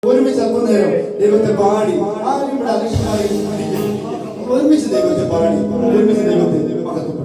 ഒരുമിച്ച് അല്പനേരം ദൈവത്തെ പാടി ആരും ഇവിടെ അലക്ഷ്യമായി ഒരുമിച്ച് ദൈവത്തെ പാടി ഒരുമിച്ച് ദൈവത്തെ മഹത്വപ്പെടുത്തുക.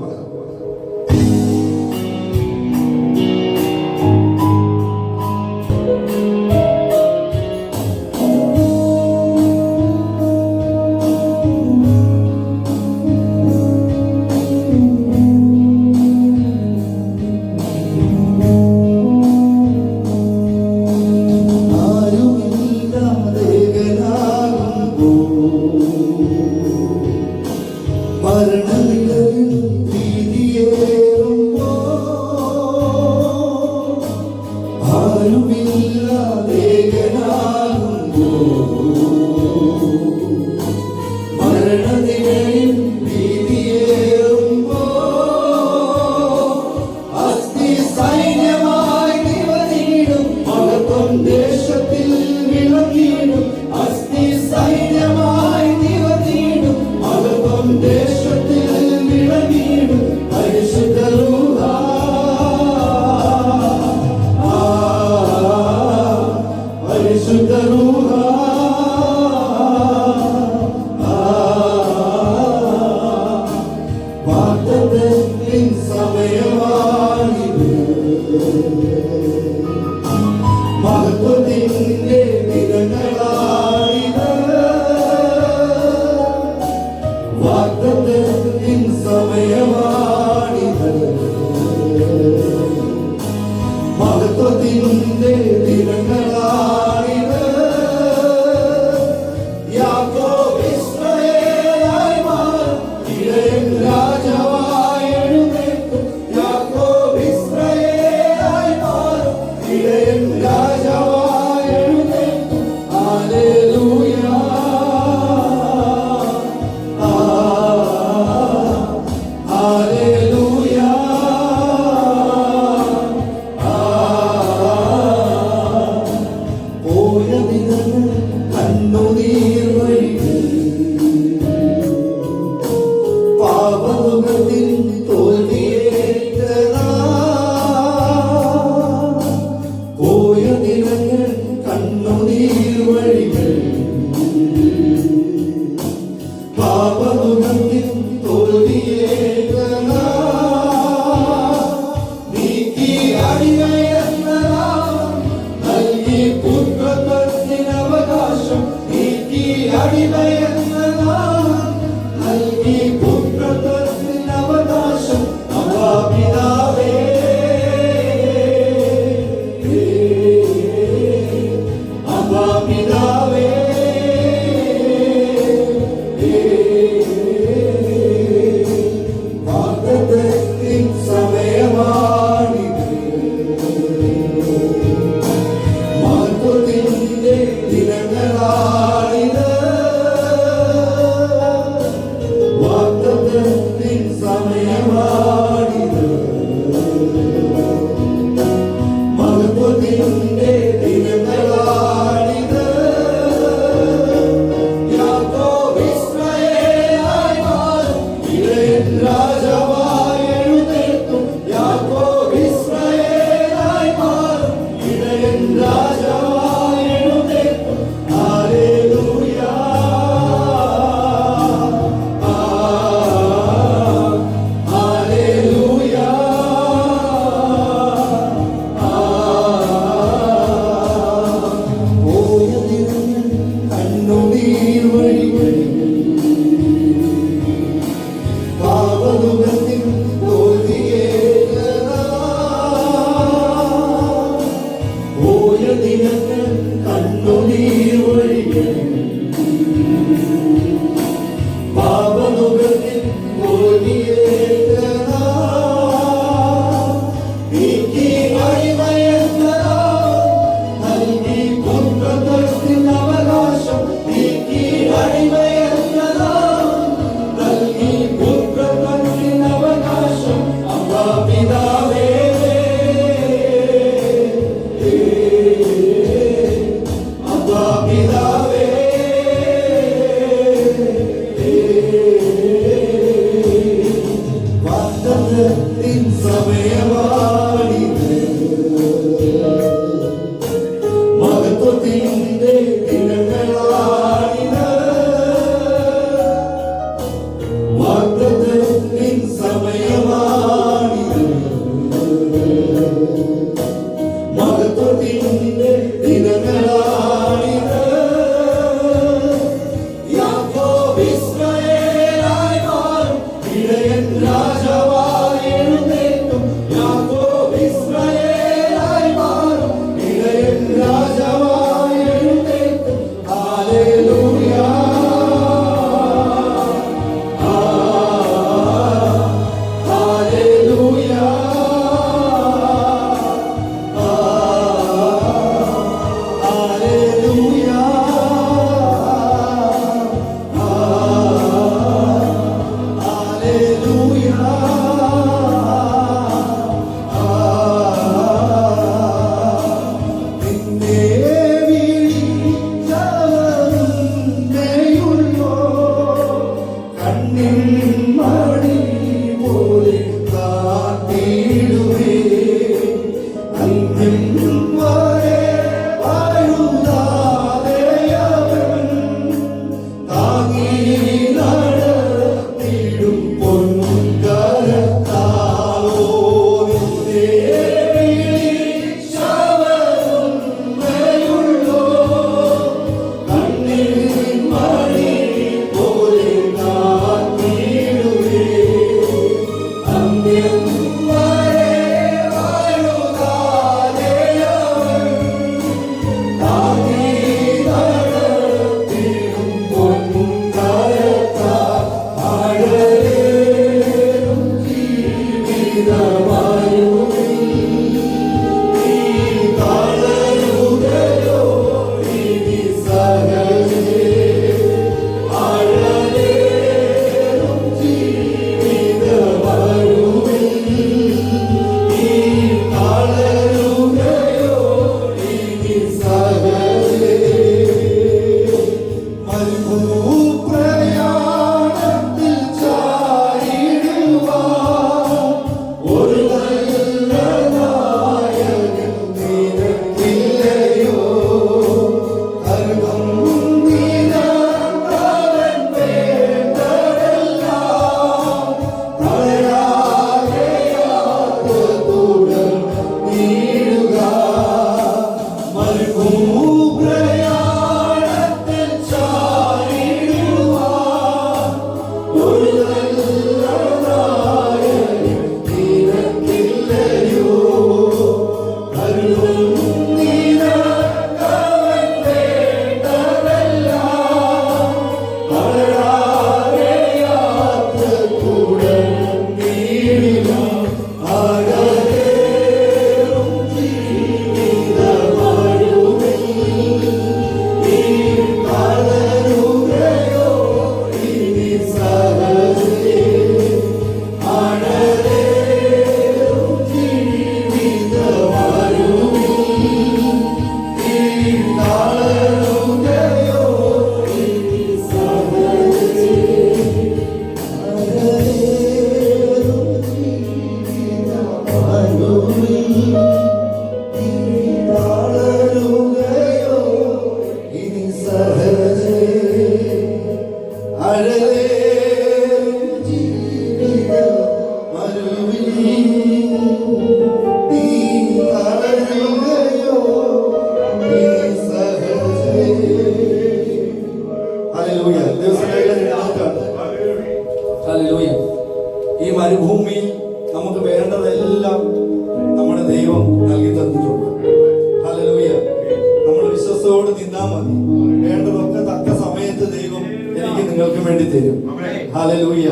ഹല്ലേലൂയ.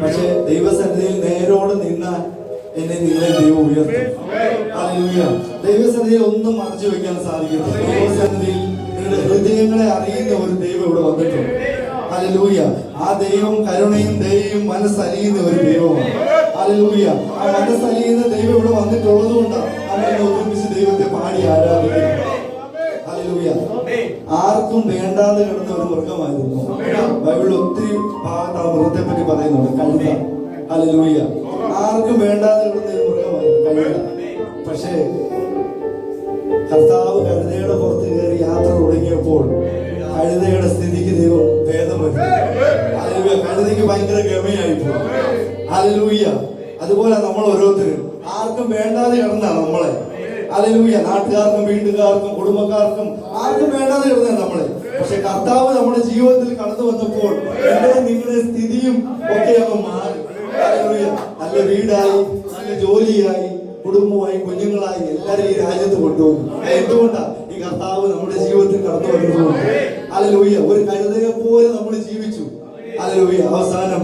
പക്ഷേ ദൈവസന്നിധിയിൽ നേരോട് നിന്നാൽ എന്നെ നിങ്ങളെ ദൈവം ഉയർത്തും. ഹല്ലേലൂയ. ദൈവസന്നിധിയിൽ ഒന്നും മറച്ചു വെക്കാൻ സാധിക്കത്തില്ല. ദൈവസന്നിധിയിൽ നിങ്ങളുടെ ഹൃദയങ്ങളെ അറിയുന്ന ഒരു ദൈവം ഇവിടെ വന്നിട്ടുണ്ട്. ഹല്ലേലൂയ. ആ ദൈവം കരുണയും ദയയും മനസ്സലിയുന്ന ഒരു ദൈവമാണ്. ഹല്ലേലൂയ. ആ മനസ്സലിയുന്ന ദൈവം ഇവിടെ വന്നിട്ടുള്ളത് കൊണ്ടാണ് നമ്മൾ ഒരുമിച്ച് ദൈവത്തെ പാടി ആരാധിക്കുന്നത്. ഹല്ലേലൂയ. ആർക്കും വേണ്ടാതെ കിടന്ന ഒരു മൃഗമായിരുന്നു. ബൈബിളിൽ ഒത്തിരി ഭാഗത്ത് ആ മൃഗത്തെ പറ്റി പറയുന്നുണ്ട്, കഴുത. ഹല്ലേലൂയ. ആർക്കും വേണ്ടാതെ കിടന്ന ഒരു മൃഗമായിരുന്നു കഴുത. പക്ഷേ കർത്താവ് കഴുതയുടെ പുറത്ത് കയറി യാത്ര തുടങ്ങിയപ്പോൾ കഴുതയുടെ സ്ഥിതിക്ക് ദൈവം ഭേദം വരുത്തി. ഹല്ലേലൂയ. കഴുതയ്ക്ക് ഭയങ്കര ഗമയായിപ്പോയി. ഹല്ലേലൂയ. അതുപോലെ നമ്മൾ ഓരോരുത്തരും ആർക്കും വേണ്ടാതെ കിടന്നാണ് നമ്മളെ. ഹല്ലേലൂയ. നാട്ടുകാർക്കും വീട്ടുകാർക്കും കുടുംബക്കാർക്കും ആർക്കും വേണ്ടാതെ കിടന്നാണ് നമ്മളെ. പക്ഷെ കർത്താവ് നമ്മുടെ ജീവിതത്തിൽ കടന്നു വന്നപ്പോൾ എന്റെ നിങ്ങളുടെ സ്ഥിതിയും ഒക്കെ അങ്ങ് മാറി. ഹല്ലേലൂയ. നല്ല വീടായി, നല്ല ജോലിയായി, കുടുംബമായി, കുഞ്ഞുങ്ങളായി എല്ലാവരും ഈ രാജ്യത്ത് കൊണ്ടുപോകും. എന്തുകൊണ്ടാണ്? ഈ കർത്താവ് നമ്മുടെ ജീവിതത്തിൽ കടന്നു വരുന്നതുകൊണ്ട്. ഹല്ലേലൂയ. ഒരു കഴുതയെ പോലെ നമ്മൾ ജീവിച്ചു. ഹല്ലേലൂയ. അവസാനം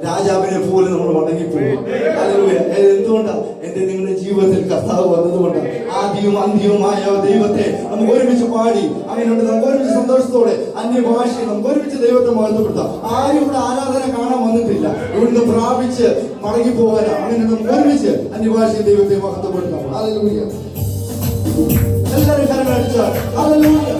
രാജാവിനെ പോലെ നമ്മൾ മടങ്ങിപ്പോകും. ഹല്ലേലൂയ. എന്തുകൊണ്ടാണ്? എന്റെ നിങ്ങളുടെ ജീവിതത്തിൽ കർത്താവ് വന്നതുകൊണ്ട്. ആദ്യവും അന്ത്യവുമായ ദൈവത്തെ നമുക്ക് ഒരുമിച്ച് പാടി അങ്ങനെയുണ്ട്. നമുക്ക് ഒരുമിച്ച് സന്തോഷത്തോടെ അന്യഭാഷയിൽ നമുക്ക് ഒരുമിച്ച് ദൈവത്തെ മഹത്വപ്പെടുത്താം. ആരും ഇവിടെ ആരാധന കാണാൻ വന്നിട്ടില്ല, ഇവിടുന്ന് പ്രാപിച്ച് മടങ്ങി പോകാനാ. അങ്ങനെ നമുക്ക് ഒരുമിച്ച് അന്യഭാഷയിൽ ദൈവത്തെ മഹത്വപ്പെടുത്താം. ഹല്ലേലൂയ. എല്ലാവരും കരങ്ങൾ അടിച്ചാൽ ഹല്ലേലൂയ.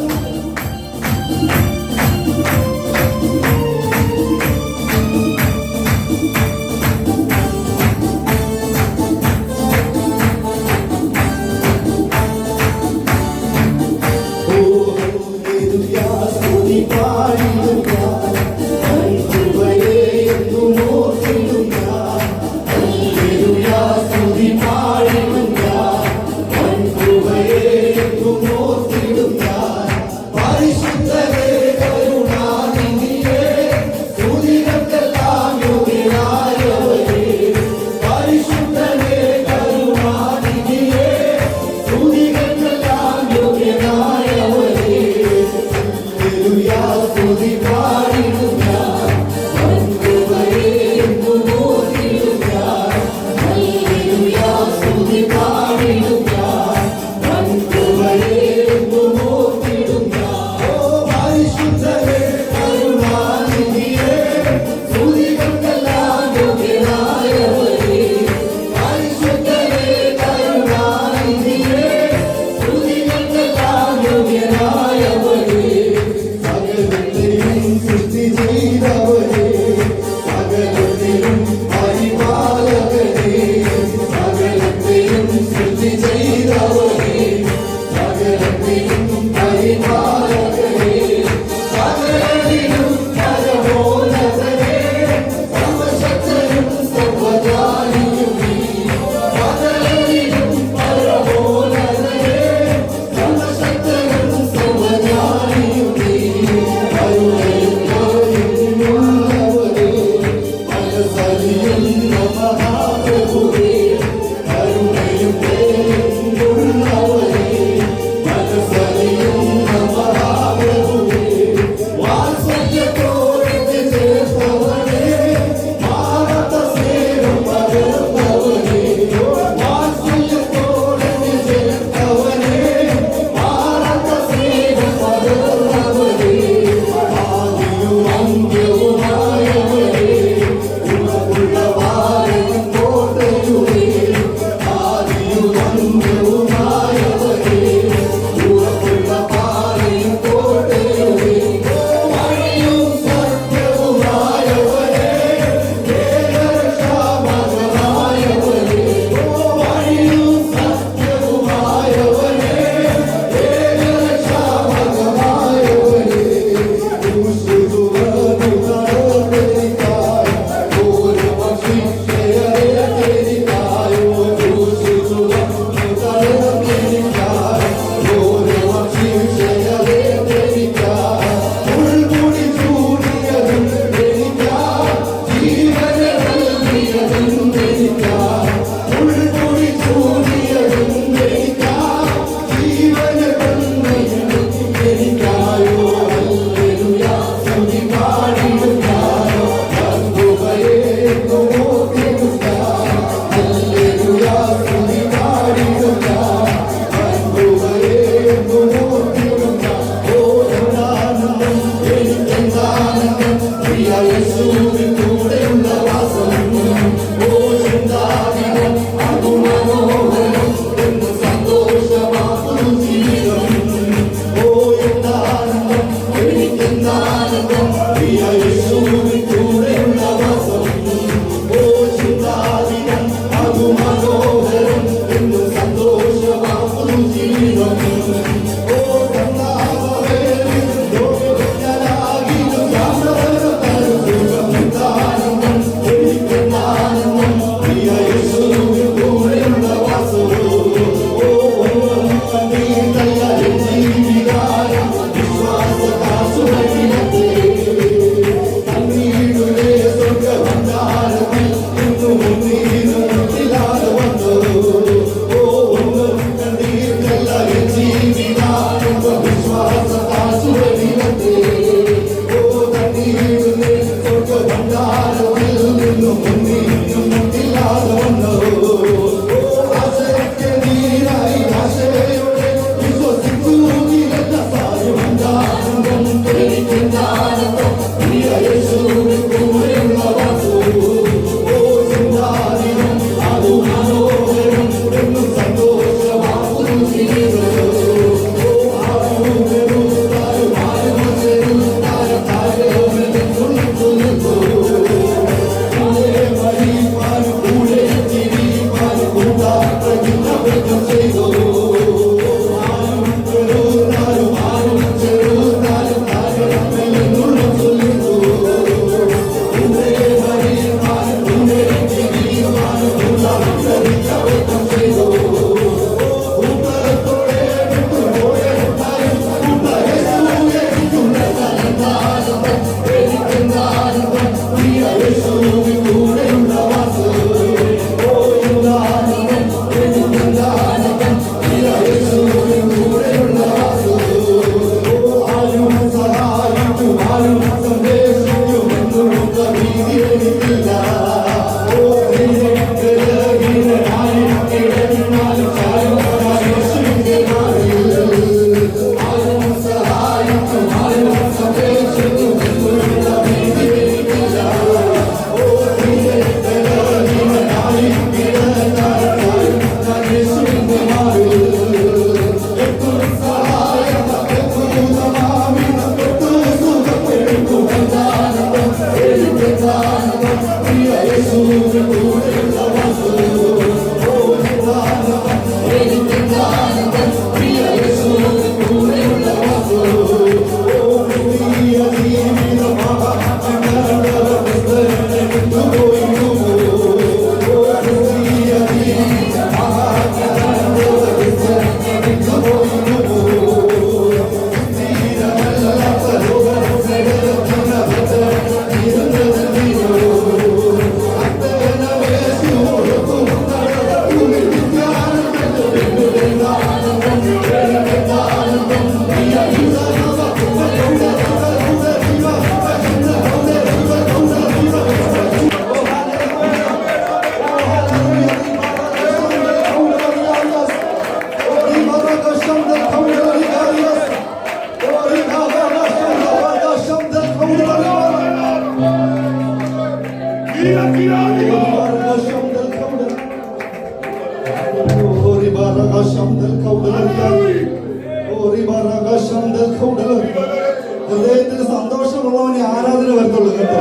ഹൃദയത്തിൽ സന്തോഷമുള്ളവനെ ആരാധന വരത്തുള്ളൂ കേട്ടോ.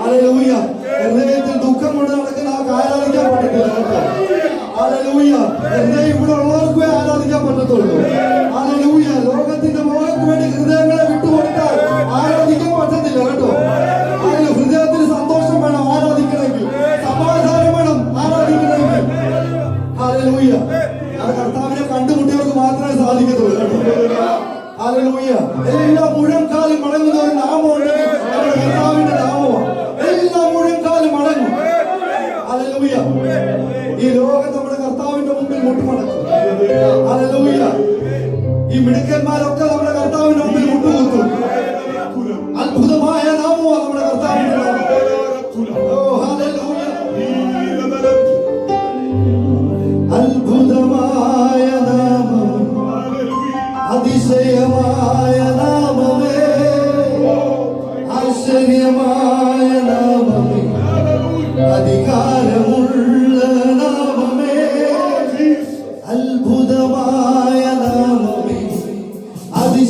ഹല്ലേലൂയ. ഹൃദയത്തിൽ ദുഃഖം കൊണ്ട് നടക്കുന്ന ആൾക്ക് ആരാധിക്കാൻ പറ്റത്തില്ല കേട്ടോ. ഹല്ലേലൂയ. ഹൃദയം ഇവിടെ ഉള്ളവർക്ക് ആരാധിക്കാൻ പറ്റത്തുള്ളൂ. ഹല്ലേലൂയ. ലോകത്തിന്റെ മോഹത്തിന് വേണ്ടി ഹൃദയങ്ങളെ വിട്ടുകൊടുത്താൽ ആരാധിക്കാൻ പറ്റത്തില്ല കേട്ടോ. ഹൃദയത്തിന് സന്തോഷം വേണം ആരാധിക്കണമെങ്കിൽ, സമാധാനം വേണം ആരാധിക്കണമെങ്കിൽ. ഹല്ലേലൂയ. അത് കർത്താവിനെ കണ്ടുമുട്ടിയവർക്ക് മാത്രമേ സാധിക്കത്തുള്ളൂ കേട്ടോ. ഹല്ലേലൂയ. എല്ലാ മുഴങ്കാലും മടങ്ങുന്ന ഒരു നാമമുണ്ട്, നമ്മുടെ കർത്താവിന്റെ നാമമാണ്. എല്ലാ മുഴങ്കാലും മടങ്ങും. ഹല്ലേലൂയ. ഈ ലോകം നമ്മുടെ കർത്താവിന്റെ മുമ്പിൽ മുട്ടുമടക്കും. ഹല്ലേലൂയ. ഈ മിടുക്കന്മാരൊക്കെ നമ്മുടെ കർത്താവിന്റെ മുമ്പിൽ മുട്ടുകുത്തും. അത്ഭുതമായ നാമമാണ് നമ്മുടെ കർത്താവിന്റെ നാമം. ഓ ഹല്ലേലൂയ. അത്ഭുതമായ നാമം, അതിശയമായ നാമമേ, ആശ്ചര്യമായ നാമമേ, അധികാരമുള്ള നാമമേ, അത്ഭുതമായ നാമമേ, അതിശയമായ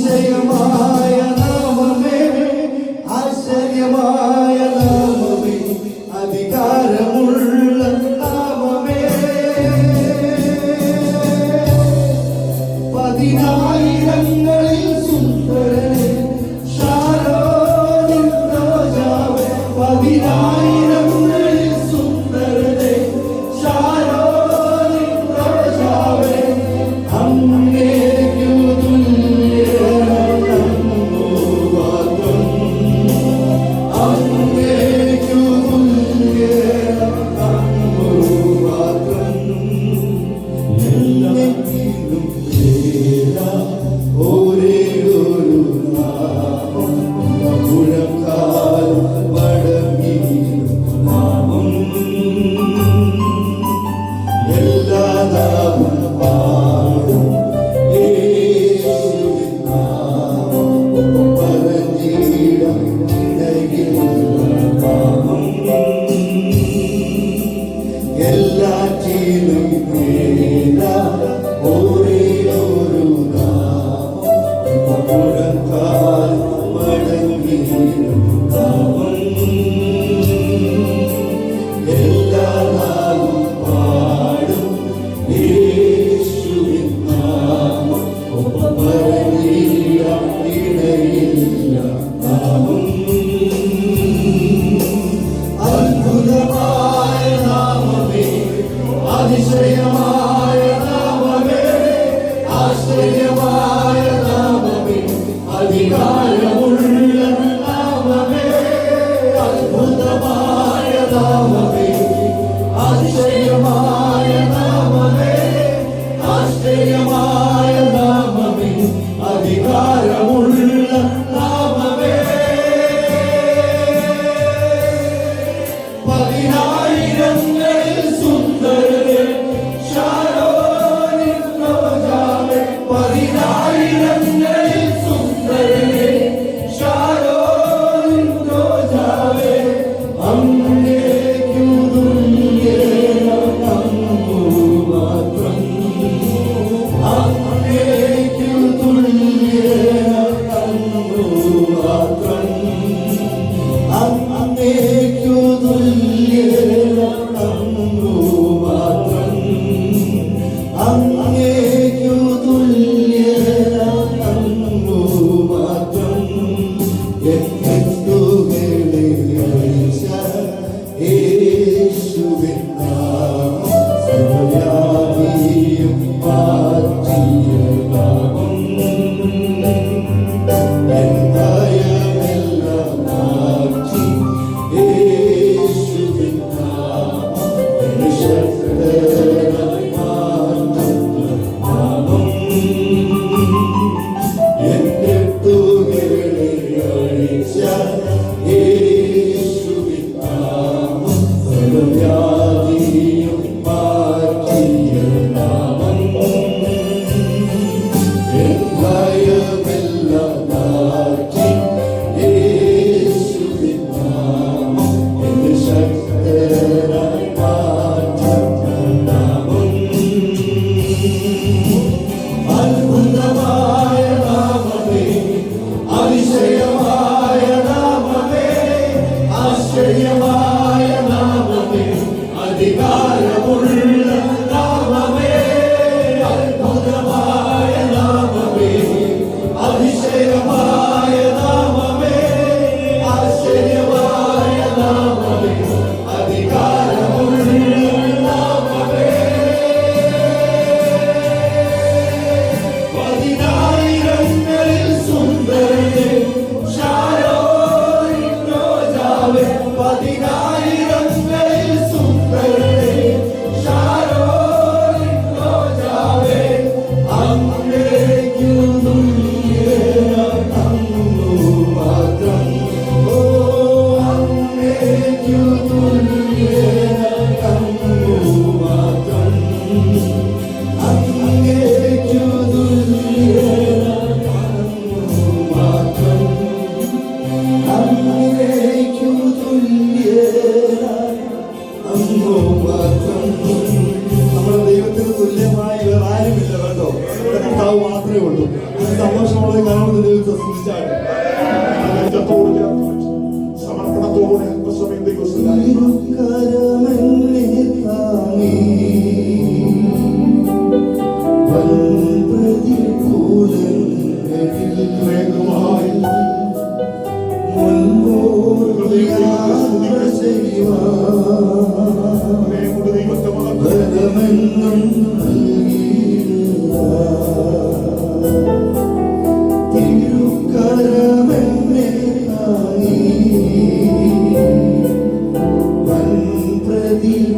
ഒരേ ഒരു നാമം മുഴക്കാൽ മടങ്ങിയിടും നാമം എല്ലാ നാമം പാടും യേശുവിൻ നാമം പറഞ്ഞിടം നാമം എല്ലാറ്റിലും മേല ഒരേ ഒരു നാമം മുഴക്കാൽ മടങ്ങിയിടും നാമം എല്ലാ നാമം പാടും യേശുവിൻ നാമം പറഞ്ഞിടാൻ ഇടയില്ല നാമം അത്ഭുതമായ നാമമേ അതിശയമായ നാമമേ ആശ്ചര്യമായ നാമമേ അധികാരമുള്ള നാമമേ അത്ഭുതമായ നാമമേ അതിശയമായ നാമമേ ആശ്ചര്യമായ നാമമേ അധികാരമുള്ള നാമമേ പതിനായിരങ്ങളിൽ സുന്ദരനെ ശാരോനിൻ രോജാവേ പതിനായിരങ്ങളിൽ സുന്ദരനെ ശാരോനിൻ രോജാവേ അങ്ങേക്കു തുല്യനങ്ങു മാത്രം അങ്ങേക്കു തുല്യനങ്ങു മാത്രം അങ്ങേക്കു തുല്യനങ്ങു മാത്രം അങ്ങേക്കു തുല്യനങ്ങു മാത്രം എത്തുകളെ അഴിച്ച യേശുവിൻ നാമം സർവ്വവ്യാപിയും മാറ്റിയ നാമം എൻ ഭയമെല്ലാം മാറ്റി യേശുവിൻ നാമം എന്നെ ശക്തനായി മാറ്റുന്ന നാമം എൻ കെട്ടുകളെ അഴിച്ച യേശുവിൻ നാമം സർവ്വവ്യാധിയും മാറ്റിയ നാമം എൻ ഭയമെല്ലാം മാറ്റി യേശുവിൻ നാമം എന്നെ ശക്തനായി മാറ്റുന്ന നാമം അത്ഭുതമായ നാമമേ അതിശയമായ നാമമേ ആശ്ചര്യമായ നാമമേ അധികാരമുള്ള നാമമേ അത്ഭുതമായ നാമമേ അതിശയമായ നാമമേ ആശ്ചര്യമായ നാമമേ അധികാരമുള്ള നാമമേ പതിനായിരങ്ങളിൽ സുന്ദരനെ ശാരോനിൻ രോജാവേ പതിനായിരങ്ങളിൽ സുന്ദരനെ ശാരോനിൻ രോജാവേ അങ്ങേക്കു തുല്യനങ്ങു മാത്രം ഓ അങ്ങേക്കു തുല്യനങ്ങു മാത്രം അങ്ങേക്കു തുല്യനങ്ങു മാത്രം അങ്ങേക്കു തുല്യനങ്ങു മാത്രം നമ്മുടെ ദൈവത്തിന് തുല്യമായി വേറെ ആരുമില്ല കേട്ടോ നമ്മുടെ കർത്താവ് മാത്രമേ ഉള്ളൂ സന്തോഷമുള്ള കാണുന്ന ദൈവത്തെ സ്തുതിച്ചാണ് സമർപ്പണത്തോടെ അല്പസമയം ദൈവസ്ഥനായി തിരുക്കരമെന്നെ താങ്ങി വൻപ്രതികൂലങ്ങളിൽ വേഗമായി മുൻപോട്ട് യാത്ര ചെയ്യുവാൻ നമ്മുടെ ദൈവത്തെ ബലമെന്നും നൽകിയില്ല. തിരുക്കരമെന്നെ താങ്ങി വൻപ്രതികൂലങ്ങളിൽ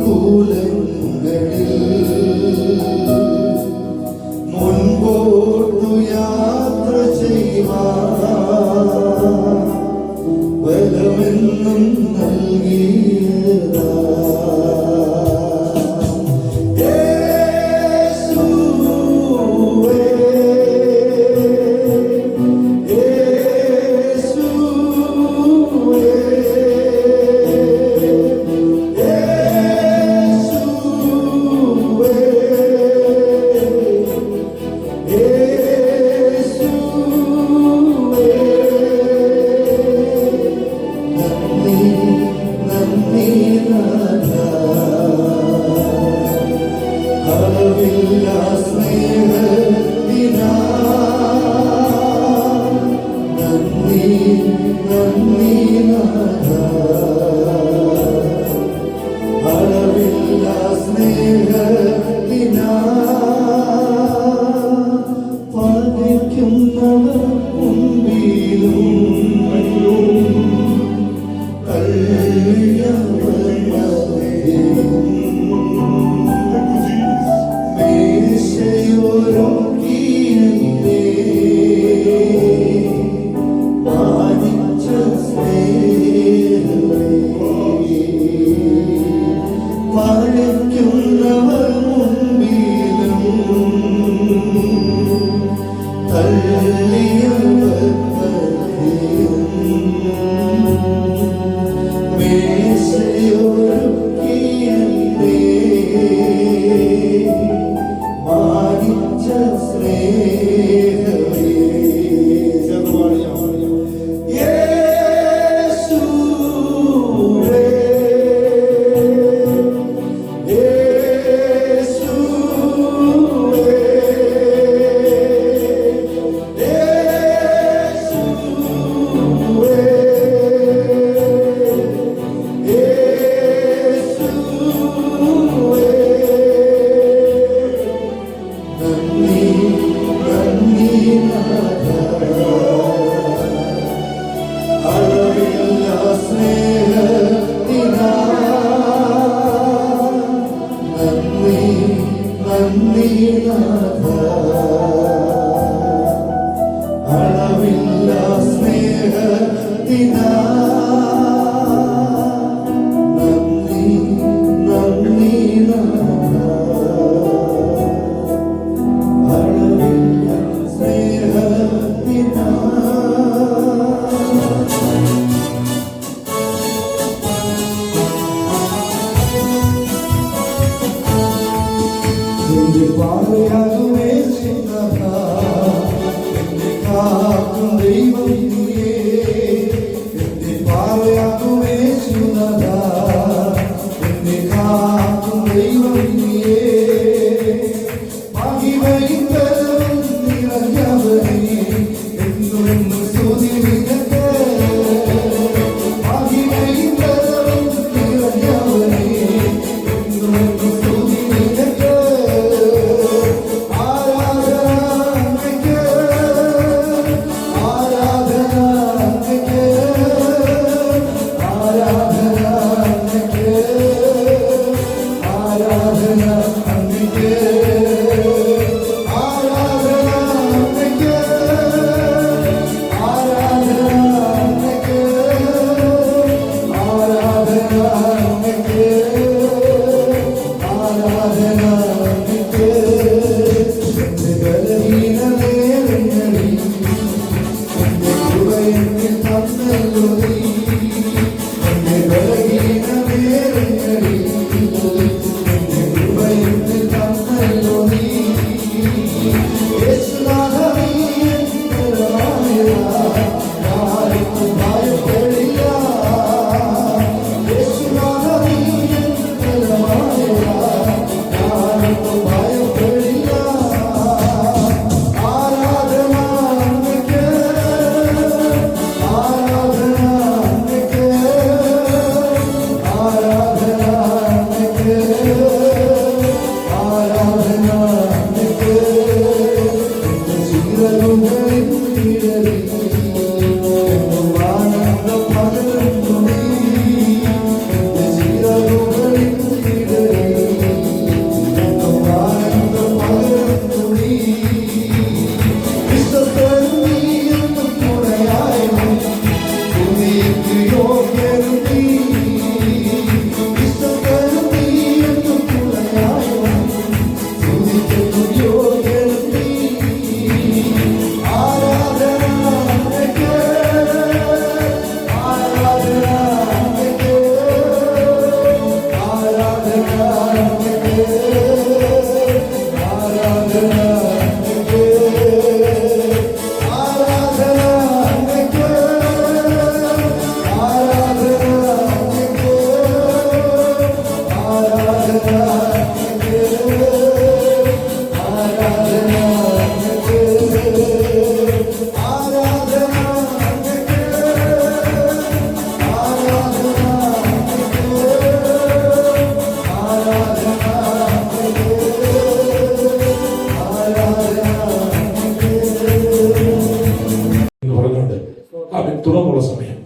തുറന്നുള്ള സമയം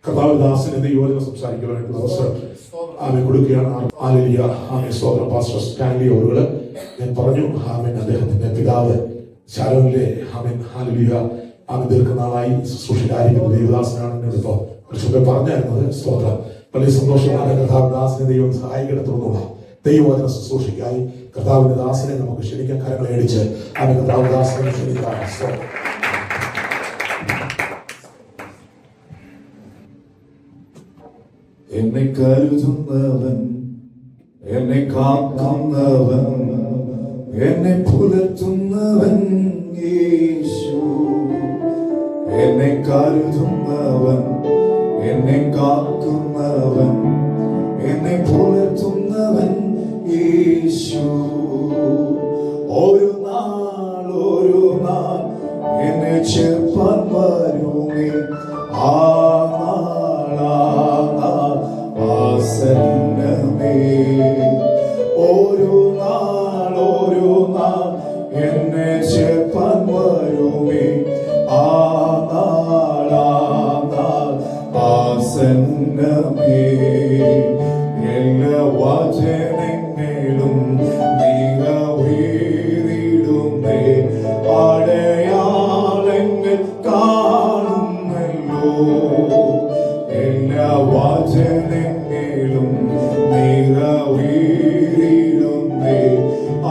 കഥാവിദാസിന് ദൈവവചനം സംസാരിക്കുവാനായിട്ട് അവസരം ആമെ കൊടുക്കുകയാണ്. ഹല്ലേലൂയ. ആമേ സ്തോത്രം. പാസ്റ്റർ സ്റ്റാൻലി അവറുകൾ ഞാൻ പറഞ്ഞു ആമേൻ അദ്ദേഹത്തിന്റെ പിതാവ് ശാലോനിലെ ആമേൻ ഹല്ലേലൂയ ആമേ ദീർഘനാളായി ശുശ്രൂഷകാരിക്കുന്ന ദൈവദാസനാണ് എന്നോട് കുറച്ചൊക്കെ പറഞ്ഞായിരുന്നത്. സ്തോത്രം. വലിയ സന്തോഷമാണ് കഥാവിദാസിനെ ദൈവം സഹായിക്കട്ടെ. തുടർന്നുള്ള ദൈവവചന ശുശ്രൂഷയ്ക്കായി കർത്താവിന്റെ ദാസനെ നമുക്ക് ക്ഷണിക്കാൻ കരങ്ങളെ അടിച്ച് ആമേൻ. കർത്താവിന്റെ ദാസനെ ക്ഷണിക്കാം. സ്തോത്രം. എന്നെ കരുതുന്നവൻ, എന്നെ കാക്കുന്നവൻ, എന്നെ പുലർത്തുന്നവൻ യേശു. എന്നെ കരുതുന്നവൻ, എന്നെ കാക്കുന്നവൻ, എന്നെ പുലർത്തുന്നവൻ യേശു. ഒരു നാൾ എന്നെ ചേർപ്പാൻ വരുമേ. ആ ആസന്നമേ. ഒരു നാൾ എന്നെ ചേർപ്പാൻ വരുമേ. ആ ആസന്നമേ. എല്ലാ വചനങ്ങളും നിറവേറിടുമേ. അടയാളങ്ങൾ കാണുന്നല്ലോ. എല്ലാ വചനങ്ങളും നിറവേറിടുമേ.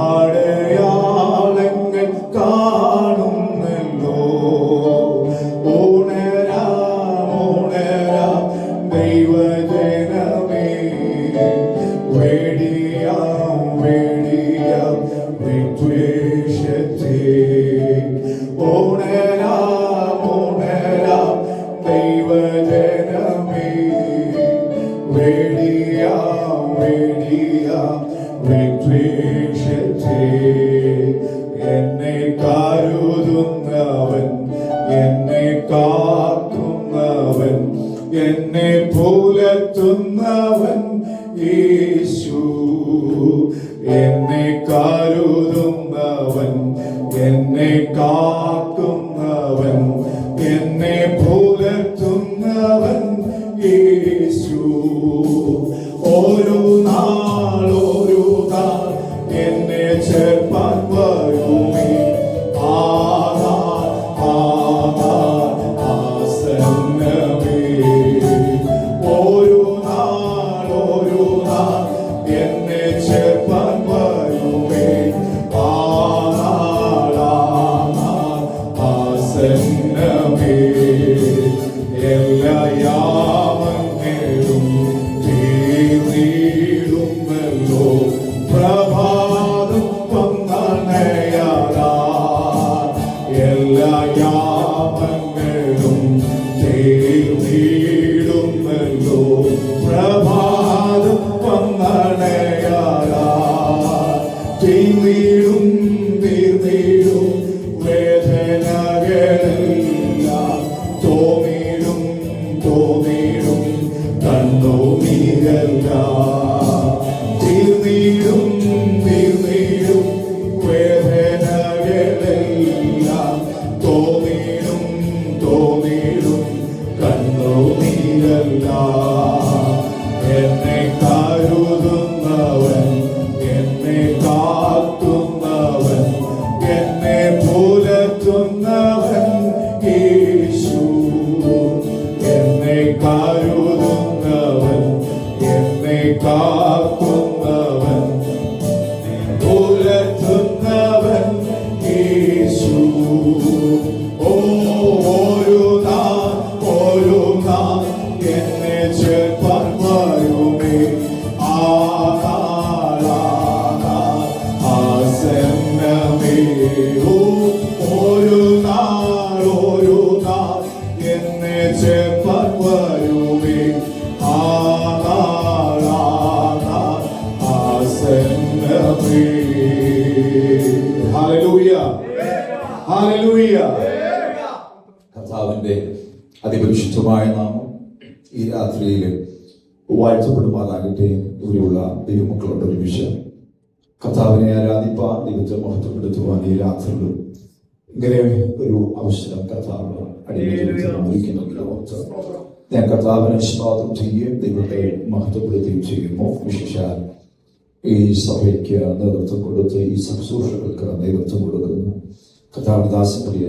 അടയാളങ്ങൾ കാണുന്നല്ലോ. ഉണരാം ദൈവജനമേ. വെടിയാം വിദ്വേഷത്തെ. ഉണരാം ദൈവജനമേ. വെടിയാം വിദ്വേഷത്തെ. എന്നെ കരുതുന്നവൻ, എന്നെ കാക്കുന്നവൻ, എന്നെ പുലർത്തുന്നവൻ യേശു. എന്നെ കരുതുന്നവൻ, എന്നെ കാക്കുന്നവൻ, എന്നെ പുലർത്തുന്നവൻ യേശു. ഒരു നാൾ എന്നെ ചേർപ്പാൻ വരുമേ. ആസന്നമേ. ഒരു നാൾ എന്നെ ചേർപ്പാൻ വരുമേ. ആസന്നമേ. എല്ലാ യാമങ്ങളും തീർന്നിടുമല്ലോ. പ്രഭാതം വന്നണയാതാ. എല്ലാ യാമങ്ങളും തീർന്നിടുമല്ലോ. പ്രഭാതം വന്നണയാതാ. തീർന്നിടും വേദനകളെല്ലാം തോന്നിടും കണ്ണുനീരെല്ലാം. തീർന്നിടും വേദനകളെല്ലാം തോന്നിടും കണ്ണുനീരെല്ലാം. എന്നെ കരുതുന്നവൻ, എന്നെ കാക്കുന്നവൻ, എന്നെ പുലർത്തുന്നവൻ യേശു. എന്നെ കരുതുന്നവൻ, എന്നെ കാക്കുന്നവൻ, പുലർത്തുന്നവൻ യേശു. ഒരു നാൾ എന്നെ ചേർപ്പാൻ വരുമേ. ആസന്നമേ. ഒരു നാൾ എന്നെ ചേർപ്പാൻ വരുമേ. ആസന്നമേ. Hallelujah, hallelujah. കർത്താവിന്റെ അതിപരിശുദ്ധമായ നാമം ഈ രാത്രിയിൽ വാഴ്ത്തപ്പെടുമാറാകട്ടെ. ഇവിടെയുള്ള ദൈവമക്കളുടെ ഒരു വിഷയം കർത്താവിനെ ആരാധിപ്പാൻ, ദൈവത്തെ മഹത്വപ്പെടുത്തുവാൻ ഈ രാത്രിയിൽ ഇങ്ങനെ ഒരു അവസരം കർത്താവ് അടിമയിരിക്കുന്നുണ്ടല്ലോ. ഞാൻ കർത്താവിനെ സ്വാഗതം ചെയ്യുകയും ദൈവത്തെ മഹത്വപ്പെടുത്തുകയും ചെയ്യുന്നു. വിശേഷാൽ ഈ സഭയ്ക്ക് നേതൃത്വം കൊടുത്ത് ഈ ശുശ്രൂഷകൾക്ക് നേതൃത്വം കൊടുക്കുന്നു കർത്താവിന്റെ ദാസൻ പ്രിയ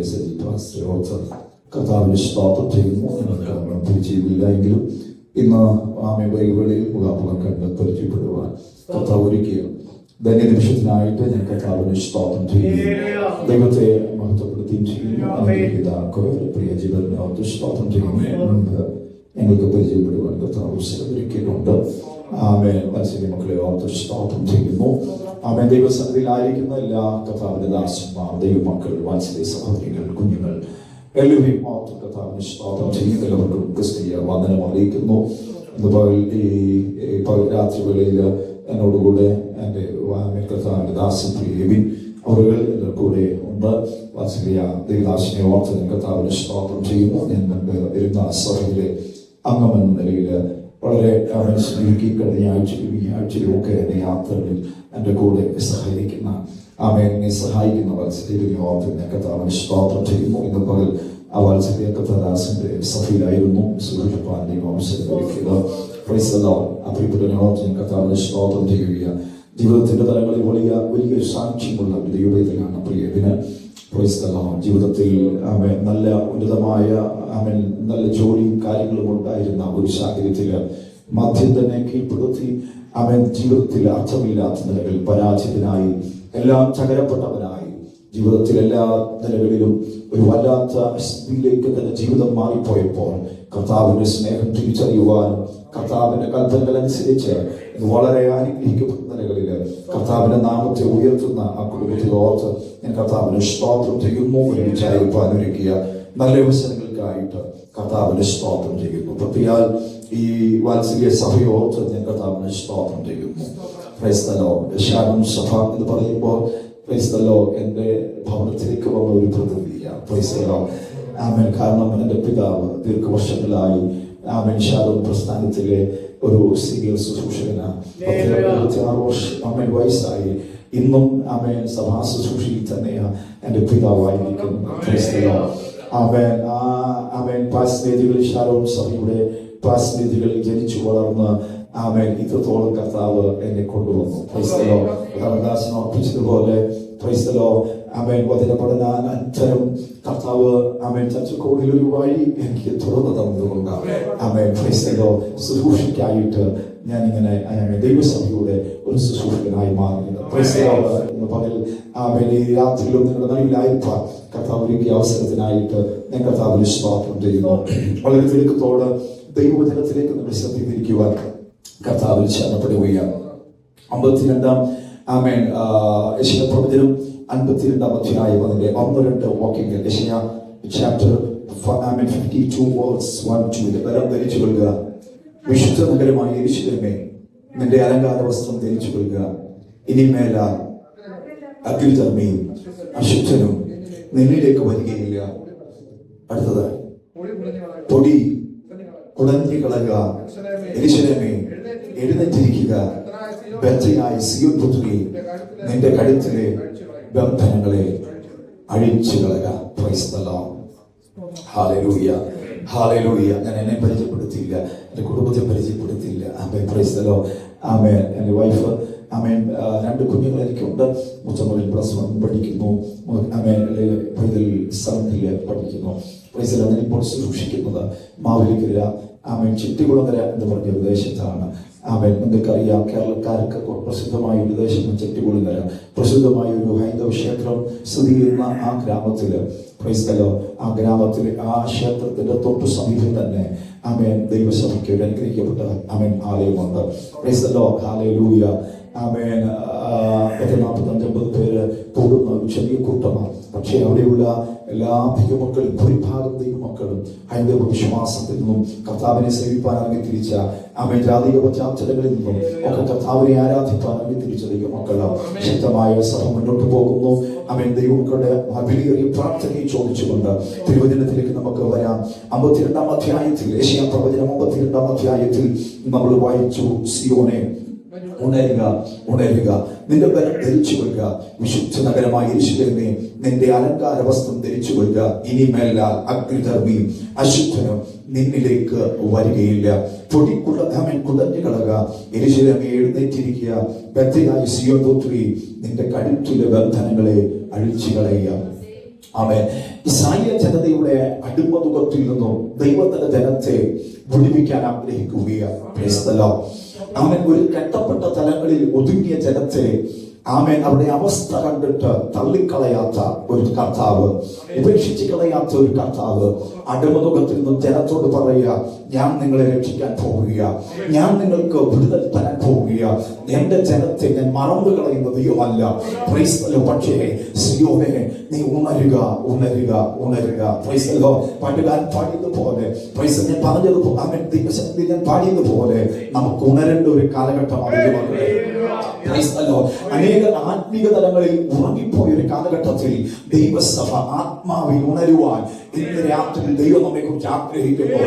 കർത്താവിന് സ്വാഗതം ചെയ്യുന്നു. നിങ്ങൾക്ക് പരിചയമില്ല എങ്കിലും ഇന്ന് ആമേ വൈകുകളിൽ മുഖാമുഖം കണ്ട് പരിചയപ്പെടുവാൻ കർത്താവ് ഒരുക്കിയ ധന്യനിമിഷത്തിനായിട്ട് ഞാൻ കർത്താവിനെ സ്തോത്രം ചെയ്യുന്നു. ദൈവത്തെ മഹത്വപ്പെടുത്തുകയും ചെയ്യുന്നു. അനുഗ്രഹിതാക്കളെ പ്രിയ ജീവനോട് സ്തോത്രം ചെയ്യുന്നു. മുൻപ് ഞങ്ങൾക്ക് പരിചയപ്പെടുവാൻ കർത്താവ് അവസരം ഒരുക്കിയിട്ടുണ്ട്. ആമേൻ. മനസ്സിലെ മക്കളെ ഓർത്ത് സ്തോത്രം ചെയ്യുന്നു. ആമേൻ. ദൈവസന്നിധിയിലായിരിക്കുന്ന എല്ലാ കർത്താവിന്റെ ദാസന്മാർ, ദൈവമക്കൾ, വാത്സല്യ സഹോദരികൾ, കുഞ്ഞുങ്ങൾ എല്ലാവരെയും ഓർത്ത് കർത്താവിനെ സ്തോത്രം ചെയ്യുന്ന എല്ലാവർക്കും ക്രിസ്തീയ വന്ദനം അറിയിക്കുന്നു. ഇന്ന് പകൽ രാത്രി വേളയിൽ എന്നോടുകൂടെ എൻ്റെ കർത്താവിന്റെ ദാസൻ പ്രിയവിൻ അവരുകൾ എൻ്റെ കൂടെ ഉണ്ട്. വാത്സല്യ ദേവദാസിനെ ഓർത്ത് ഞാൻ കർത്താവിനെ സ്തോത്രം ചെയ്യുന്നു. ഞാൻ മുൻപ് വരുന്ന സഭയിലെ അംഗമെന്ന നിലയിൽ വളരെ സ്നേഹിക്കും. കഴിഞ്ഞ ആഴ്ചയിലും ഈ ആഴ്ചയിലും ഒക്കെ എൻ്റെ യാത്രകളിൽ എൻ്റെ കൂടെ സഹായിക്കുന്ന എന്നെ സഹായിക്കുന്ന വാത്സല്യവിനെ ഓർത്ത് ഞാൻ കർത്താവിനെ സ്തോത്രം ചെയ്യുന്നു. ഇന്ന് പകൽ ആ വാത്സല്യ കർത്താദാസിന്റെ സഭയിലായിരുന്നു സുഹൃത്തുപ്പാന്റെ അവസരം ഒരുക്കിയത്. പ്രിയപ്പെട്ടവരോട് ഞാൻ കർത്താവിനെ സ്തോത്രം ചെയ്യുക. ജീവിതത്തിന്റെ തലങ്ങളിൽ വലിയ സാക്ഷ്യമുള്ള ഒരു ദൈവവേദനയാണ് പ്രിയവിന്. ജീവിതത്തിൽ നല്ല ഉന്നതമായ നല്ല ജോലിയും കാര്യങ്ങളും ഉണ്ടായിരുന്ന ഒരു സാഹചര്യത്തില് മദ്യം തന്നെ കീഴ്പ്പെടുത്തി ജീവിതത്തിൽ അർത്ഥമില്ലാത്ത നിലകളിൽ പരാജിതനായി, എല്ലാം ചകരപ്പെട്ടവനായി, ജീവിതത്തിൽ എല്ലാ നിലകളിലും ഒരു വല്ലാത്ത സ്ഥിതിയിലേക്ക് തന്നെ ജീവിതം മാറിപ്പോയപ്പോൾ കർത്താവിന്റെ സ്നേഹം തിരിച്ചറിയുവാനും കർത്താവിന്റെ കൽപ്പനകൾ അനുസരിച്ച് വളരെ അനുഗ്രഹിക്കപ്പെട്ട നിലകളിൽ കർത്താവിന്റെ നാമത്തെ ഉയർത്തുന്ന ആ കുടുംബത്തിൽ ഓർത്ത് ഞാൻ കർത്താവിനെ സ്തോത്രം ചെയ്യുന്നു. ഒരുമിച്ചായിരിക്കാൻ ഒരുക്കിയ നല്ല അവസരങ്ങൾക്കായിട്ട് കർത്താവിനെ സ്തോത്രം ചെയ്യുന്നു. പ്രത്യേക ഈ വാത്സല്യ സഭയോർത്ത് ഞാൻ കർത്താവിനെ സ്തോത്രം ചെയ്യുന്നു. ശാനം സഭ എന്ന് പറയുമ്പോൾ എന്റെ ഭവനത്തിലേക്ക് വന്ന ഒരു പ്രതിനിധിയാണ്. കാരണം എന്റെ പിതാവ് ദീർഘവർഷങ്ങളായി ശാദം പ്രസ്ഥാനത്തിലെ ഒരു സീനിയർ ശുശ്രൂഷകനാണ്. 26 വർഷം വയസ്സായി ഇന്നും സഭാ ശുശ്രൂഷയിൽ തന്നെയാണ് എന്റെ പിതാവായിരിക്കുന്നത്. പാസ്വേദികളിൽ ശാലോം സഭയുടെ പാസ്വേദികളിൽ ജനിച്ചു വളർന്ന് ഇത്രത്തോളം കർത്താവ് എന്നെ കൊണ്ടുവന്നു. കർത്താദാസൻ ഓർപ്പിച്ചതുപോലെ വചന പഠനാനന്തരം കർത്താവ് ചർച്ചക്കോടിൽ ഒരു വഴി എനിക്ക് തുറന്നു തന്നതുകൊണ്ട് ശുശ്രൂഷയ്ക്കായിട്ട് ഞാനിങ്ങനെ ദൈവസഭയുടെ ഒരു ശുശ്രൂഷകനായി മാറുന്നത്. പകൽ രാത്രിയിലും നിങ്ങളുടെ നടുവിലായിരിക്കാൻ കർത്താവ് ഒരുക്കിയ അവസരത്തിനായിട്ട് ഞാൻ കർത്താവിനെ സ്തോത്രം ചെയ്യുന്നു. വളരെ തിടുക്കത്തോട് ദൈവവചനത്തിലേക്ക് നമ്മൾ ശ്രദ്ധിച്ചിരിക്കുവാൻ കർത്താവിൽ ശരണപ്പെടുകയാണ്. 52 യെശയ്യാ പ്രവചനം 52 അധ്യായം അതിന്റെ 1-2 വാക്യങ്ങൾ. യെശയ്യാ ചാപ്റ്റർ 52 വേഴ്സ് 1-2. ബലം ധരിച്ചു കൊള്ളുക, വിശുദ്ധ നഗരമായ യെരൂശലേമേ, നിന്റെ അലങ്കാര വസ്ത്രം ധരിച്ചു കൊള്ളുക. ഇനിമേലാൽ അഗ്നിധർമ്മിയും അശുദ്ധനും നിന്നിലേക്ക് വരികയില്ല. അടുത്തത് പൊടി കുടഞ്ഞു കളയുക, യെരൂശലേമേ എഴുന്നേറ്റിരിക്കുക, ബദ്ധയായ സിയോൻ പുത്രി, നിന്റെ കഴുത്തിലെ ബന്ധനങ്ങളെ അഴിച്ചു കളയുക. Praise the lord. Hallelujah, hallelujah. ഞാൻ എന്നെ പരിചയപ്പെടുത്തിയില്ല, എൻ്റെ കുടുംബത്തെ പരിചയപ്പെടുത്തിയില്ല. Praise the lord. എൻ്റെ വൈഫ് 2 കുഞ്ഞുങ്ങൾ എനിക്കുണ്ട്. മൂത്തമകൻ +1 പഠിക്കുന്നു, പൈതൽ 7ൽ പഠിക്കുന്നു. ഞാനിപ്പോൾ ശുശ്രൂഷിക്കുന്നത് മാവേലിക്കര ചിട്ടികുളങ്ങര എന്ന് പറഞ്ഞ ഒരു ദേശത്താണ്. നിങ്ങൾക്കറിയാം, കേരളക്കാർക്ക് പ്രസിദ്ധമായ ഒരു ദേശം ചെട്ടികുളങ്ങര. പ്രസിദ്ധമായ ഒരു ഹൈന്ദവ ക്ഷേത്രം സ്ഥിതി ചെയ്യുന്ന ആ ഗ്രാമത്തില് ആ ഗ്രാമത്തിലെ ആ ക്ഷേത്രത്തിന്റെ തൊട്ട് സമീപം തന്നെ ദൈവസഭയ്ക്ക് ഒരു അനുഗ്രഹിക്കപ്പെട്ട ആലയമുണ്ട്. ഹല്ലേലൂയ. 45 പേര് കൂടുന്ന ഒരു ചെറിയ കൂട്ടമാണ്. പക്ഷേ അവിടെയുള്ള എല്ലാ ദൈവമക്കളും, ഭൂരിഭാഗം ദൈവമക്കളും ഹൈന്ദവ വിശ്വാസത്തിൽ നിന്നും കർത്താവിനെ സേവിപ്പാൻ തിരിച്ച ജാതീയ പശ്ചാത്തലങ്ങളിൽ നിന്നും ഒക്കെ കർത്താവിനെ ആരാധിപ്പാൻ തിരിച്ച ദൈവമക്കളാണ്. ശക്തമായ സഭ മുന്നോട്ട് പോകുന്നു. ദൈവമക്കളുടെ വിലയേറിയ പ്രാർത്ഥനയെ ചോദിച്ചുകൊണ്ട് തിരുവചനത്തിലേക്ക് നമുക്ക് വരാം. 52 അധ്യായത്തിൽ, യെശയ്യാ പ്രവചനം 52 അധ്യായത്തിൽ നമ്മൾ വായിച്ചു, സിയോനെ ഉണരുക, ഉണരുക, നിന്റെ ബലം ധരിച്ചു കൊള്ളുക, വിശുദ്ധ നഗരമായ യെരൂശലേമേ, നിന്റെ അലങ്കാര വസ്ത്രം ധരിച്ചു കൊള്ളുക. ഇനിമേൽ അഗ്നിധർമ്മിയും അശുദ്ധനും നിന്നിലേക്ക് വരികയില്ല. പൊടി കുടഞ്ഞു കളക, യെരൂശലേമേ എഴുന്നേറ്റിരിക്കുക, ബദ്ധയായ സിയോൻ പുത്രി, നിന്റെ കഴുത്തിലെ ബന്ധനങ്ങളെ അഴിച്ചു കളയുക. ഇസ്രായേൽ ജനതയുടെ അടിമതുകത്തിൽ നിന്നും ദൈവത്തിന്റെ ജനത്തെ വിടുവിക്കാൻ ആഗ്രഹിക്കുകയാണ്. ഒരു കെട്ടപ്പെട്ട തലങ്ങളിൽ ഒതുങ്ങിയ ജനത്തെ ആമേൻ. അവരുടെ അവസ്ഥ കണ്ടിട്ട് തള്ളിക്കളയാത്ത ഒരു കർത്താവ്, ഉപേക്ഷിച്ച് കളയാത്ത ഒരു കർത്താവ് അടിമമുഖത്തിൽ നിന്ന് ജനത്തോട് പറയുക, ഞാൻ നിങ്ങളെ രക്ഷിക്കാൻ പോവുക, ഞാൻ നിങ്ങൾക്ക് വിടുതൽ തരാൻ പോവുക. എന്റെ ജനത്തെ ഞാൻ മറന്നു കളയുന്ന ദൈവമല്ല. Praise the lord. പക്ഷേ സിയോനെ നീ ഉണരുക, ഉണരുക, ഉണരുക. Praise the lord. പണ്ടുകാരൻ പാടിയതുപോലെ, പ്രൈസ് ഞാൻ പറഞ്ഞതുപോലെ, അവൻ ദൈവശക്തി ഞാൻ പാടിയതുപോലെ നമുക്ക് ഉണരേണ്ട ഒരു കാലഘട്ടമാണ്. അനേക ആത്മീക തലങ്ങളിൽ ഉറങ്ങിപ്പോയ ഒരു കാലഘട്ടത്തിൽ ദൈവസഭ ആത്മാവിൽ ഉണരുവാൻ ഇന്ന് രാത്രി ദൈവം നമ്മെ കുറിച്ച് ആഗ്രഹിക്കുന്നു.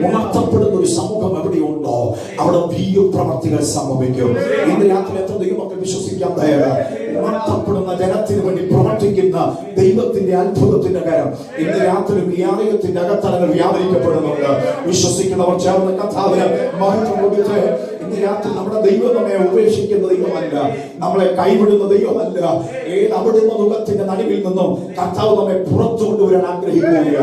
ഉണർത്തപ്പെടുന്ന ഒരു സമൂഹം എവിടെയുണ്ടോ അവിടെ വീര്യ പ്രവർത്തികൾ സംഭവിക്കും. ഇന്ന് രാത്രി എത്ര ദൈവമൊക്കെ വിശ്വസിക്കാൻ തയ്യാറാണ്. ഉണർത്തപ്പെടുന്ന ജനത്തിന് വേണ്ടി പ്രവർത്തിക്കുന്ന ദൈവത്തിന്റെ അത്ഭുതത്തിന്റെ കരം ഇന്ന് രാത്രി ഈ ആലയത്തിന്റെ അകത്തളങ്ങൾ വ്യാപരിക്കപ്പെടുന്നുണ്ട്. വിശ്വസിക്കുന്നവർ ചേർന്ന് കർത്താവിനെ മഹത്വം കൊടുത്ത് ഇന്ന് രാത്രി നമ്മുടെ ദൈവം നമ്മെ ഉപേക്ഷിക്കുന്ന ദൈവമല്ല, നമ്മളെ കൈവിടുന്ന ദൈവമല്ല. ഏത് അവിടുന്ന് മുഖത്തിന്റെ നടുവിൽ നിന്നും കർത്താവ് നമ്മെ പുറത്തു കൊണ്ടുവരാൻ ആഗ്രഹിക്കുക.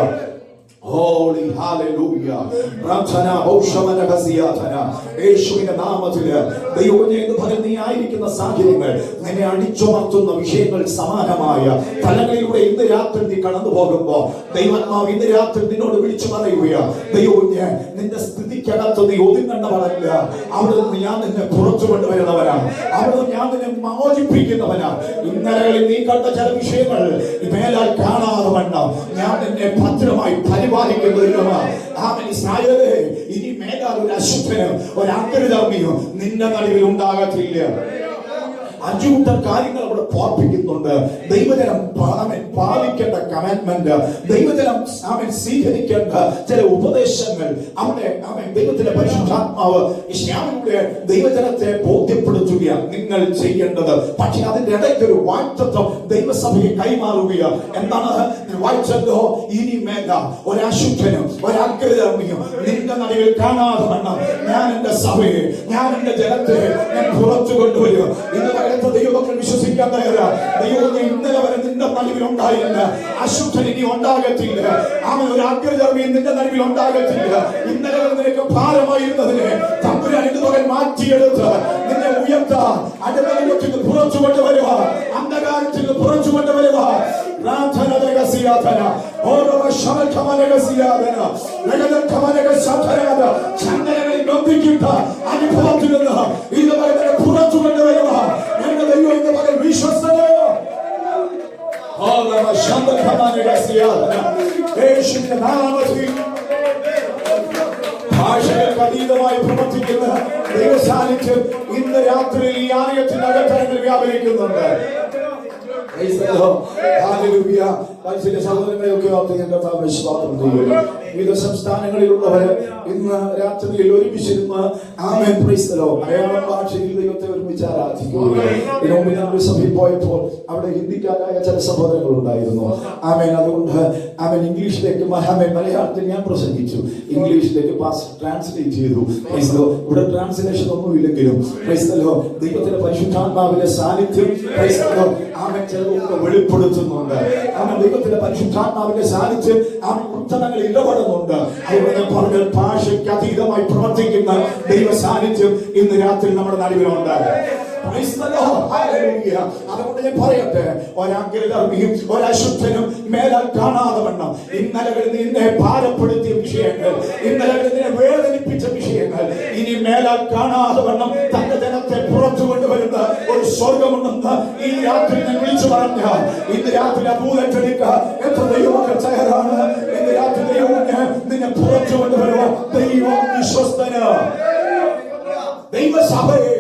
Holy hallelujah. പ്രാർത്ഥന ഔഷമന ഹസിയാതന യേശുവിന്റെ നാമത്തിൽ ദൈവമേ എന്ന് പറയുന്ന നീ ആയിരിക്കുന്ന സാഹചര്യങ്ങൾ, നിന്നെ അടിച്ചുമർത്തുന്ന വിഷയങ്ങൾ സമാനമായ തലങ്ങളിലൂടെ ഇന്ന് രാത്രി നീ കടന്നു പോകുമ്പോൾ ദൈവാത്മാവ് ഇന്ന് രാത്രി നിന്നോട് വിളിച്ചു പറയുക, ദൈവമേ നിന്റെ സ്ഥിതിക്കകത്ത് നീ ഒതുങ്ങേണ്ടവരല്ല, അവിടെ നിന്ന് ഞാൻ നിന്നെ പുറത്തു കൊണ്ടുവരുന്നവനാണ്, അവിടെ നിന്ന് ഞാൻ നിന്നെ മോചിപ്പിക്കുന്നവനാണ്. ഇന്നലകളിൽ നീ കണ്ട ചില വിഷയങ്ങൾ മേലാൽ കാണാതെ വണ്ണം ഞാൻ നിന്നെ ഭദ്രമായി പരിപാലിക്കുന്നതിനുമാണ്. ഇനി മേലാൽ ഒരു അശുദ്ധനും ഒരു അഗ്രഹർമ്മിയും നിന്റെ നടുവിൽ ഉണ്ടാകത്തില്ല. അഞ്ചൂട്ട കാര്യങ്ങൾ അവിടെ പാർപ്പിക്കുന്നുണ്ട്. ദൈവജനം പാലിക്കേണ്ട കമാൻഡ്മെന്റ്, ദൈവജനം സ്വീകരിക്കേണ്ട ചില ഉപദേശങ്ങൾ അവിടെ ദൈവത്തിന്റെ പരിശുദ്ധാത്മാവ് ഇസ്ലാമിലൂടെ ദൈവജനത്തെ ബോധ്യപ്പെടുത്തുക നിങ്ങൾ ചെയ്യേണ്ടത്. പക്ഷെ അതിന്റെ ഇടയ്ക്ക് ഒരു വാക്തത്വം ദൈവസഭയെ കൈമാറുക. എന്താണ് വായിച്ചല്ലോ? ഇനി മേല ഒരശുദ്ധനും ഒരഗ്രഹർമ്മിയും നിന്റെ നടുവിൽ കാണാതെ വണ്ണം ഞാൻ എന്റെ സഭയെ, ഞാൻ എന്റെ ജനത്തെ ഞാൻ പുറത്തു കൊണ്ടുവരും. ദൈവമക്കൾ വിശ്വസിക്കാൻ തയ്യാറാണ്. ദൈവം ഇന്നലെ വരെ നിന്റെ നടുവിൽ ഉണ്ടായില്ല, അശുദ്ധൻ ഇനി ഉണ്ടാകത്തില്ല, അവൻ ഒരു അഗ്രഹർമ്മിയും നിന്റെ നടുവിൽ ഉണ്ടാകത്തില്ല. ഇന്നലെ വരെ നിനക്ക് ഭാരമായിരുന്നതിനെ തമ്പുരാൻ ഇതുപോലെ മാറ്റിയെടുത്ത് നിന്നെ ഉയർത്താൻ അടിമത്തിൽ പുറത്തു കൊണ്ടുവരുക, അന്ധകാരത്തിൽ പുറത്തു കൊണ്ടുവരുക. ചങ്ങലകളിൽ ബന്ധിക്കുന്ന അനുഭവത്തിൽ നിന്ന് ഇതുവരെ പുറത്തു കൊണ്ടുവരുക. എന്റെ ദൈവം എന്റെ മകൻ വിശ്വസ്തനോ യേശുവിന്റെ നാമത്തിൽ ഭാഷകൾക്ക് അതീതമായി പ്രവർത്തിക്കുന്ന ദൈവസാന്നിധ്യം ഇന്ന് രാത്രി ഈ ആലയത്തിനകത്തരങ്ങൾ വ്യാപരിക്കുന്നുണ്ട്. വിവിധ സംസ്ഥാനങ്ങളിലുള്ളവര് ഇന്ന് രാത്രിയിൽ ഒരുമിച്ചിരുന്ന് ആമേൻ പ്രൈസ് ദി ലോർഡ് മലയാളം ഭാഷയിൽ ദൈവത്തെ ഒരുമിച്ച് ആരാധിക്കുകയാണ്. ഇതിനു മുമ്പ് ഞാൻ സഭയിൽ പോയപ്പോൾ അവിടെ ഹിന്ദിക്കാരായ ചില സഹോദരങ്ങൾ ഉണ്ടായിരുന്നു. ആമേൻ. അതുകൊണ്ട് ആമേൻ ഇംഗ്ലീഷിലേക്ക് മലയാളത്തിൽ ഞാൻ പ്രസംഗിച്ചു, ഇംഗ്ലീഷിലേക്ക് ട്രാൻസ്ലേറ്റ് ചെയ്തു. Price the Lord. ഇവിടെ ട്രാൻസ്ലേഷൻ ഒന്നും ഇല്ലെങ്കിലും പ്രൈസ് ദി ലോർഡ് ദൈവത്തിന്റെ പരിശുദ്ധാത്മാവിന്റെ സാന്നിധ്യം പ്രൈസ് ദി ലോർഡ് ആമേൻ ചിലതൊക്കെ വെളിപ്പെടുത്തുന്നുണ്ട്. ആമേൻ. ദൈവത്തിന്റെ പരിശുദ്ധാത്മാവിന്റെ സാന്നിധ്യം ആമേൻ ഉത്തരങ്ങളിൽ ഇടപെടുന്നുണ്ട്. അതുകൊണ്ട് പറഞ്ഞാൽ ഭാഷയ്ക്ക് അതീതമായി പ്രവർത്തിക്കുന്ന ദൈവ സാന്നിധ്യം ഇന്ന് രാത്രി നമ്മുടെ നടുവിലുണ്ട്. അതുകൊണ്ട് ഞാൻ പറയട്ടെ, ഒരഗ്രഹർമ്മിയും ഒരശുദ്ധനും മേലാൽ കാണാതെ വണ്ണം ഇന്നലകളിൽ നിന്നെ ഭാരപ്പെടുത്തിയ വിഷയങ്ങൾ, ഇന്നലകളിൽ നിന്നെ വേദനിപ്പിച്ച വിഷയങ്ങൾ ഇനി മേലാൽ കാണാതെ വണ്ണം തന്റെ ജനത്തെ പുറത്തു കൊണ്ടുവരുന്ന ഒരു സ്വർഗമുണ്ടെന്ന് ഈ രാത്രി ഞാൻ വിളിച്ചു പറഞ്ഞാൽ ഇന്ന് രാത്രി അഭൂതട്ടെടുക്കുക. എത്ര ദൈവമക്കൾ തയ്യാറാണ്? ഇന്ന് രാത്രി ദൈവം നിന്നെ പുറത്തു കൊണ്ടുവരുക. ദൈവം വിശ്വസ്തന്. ദൈവസഭയെ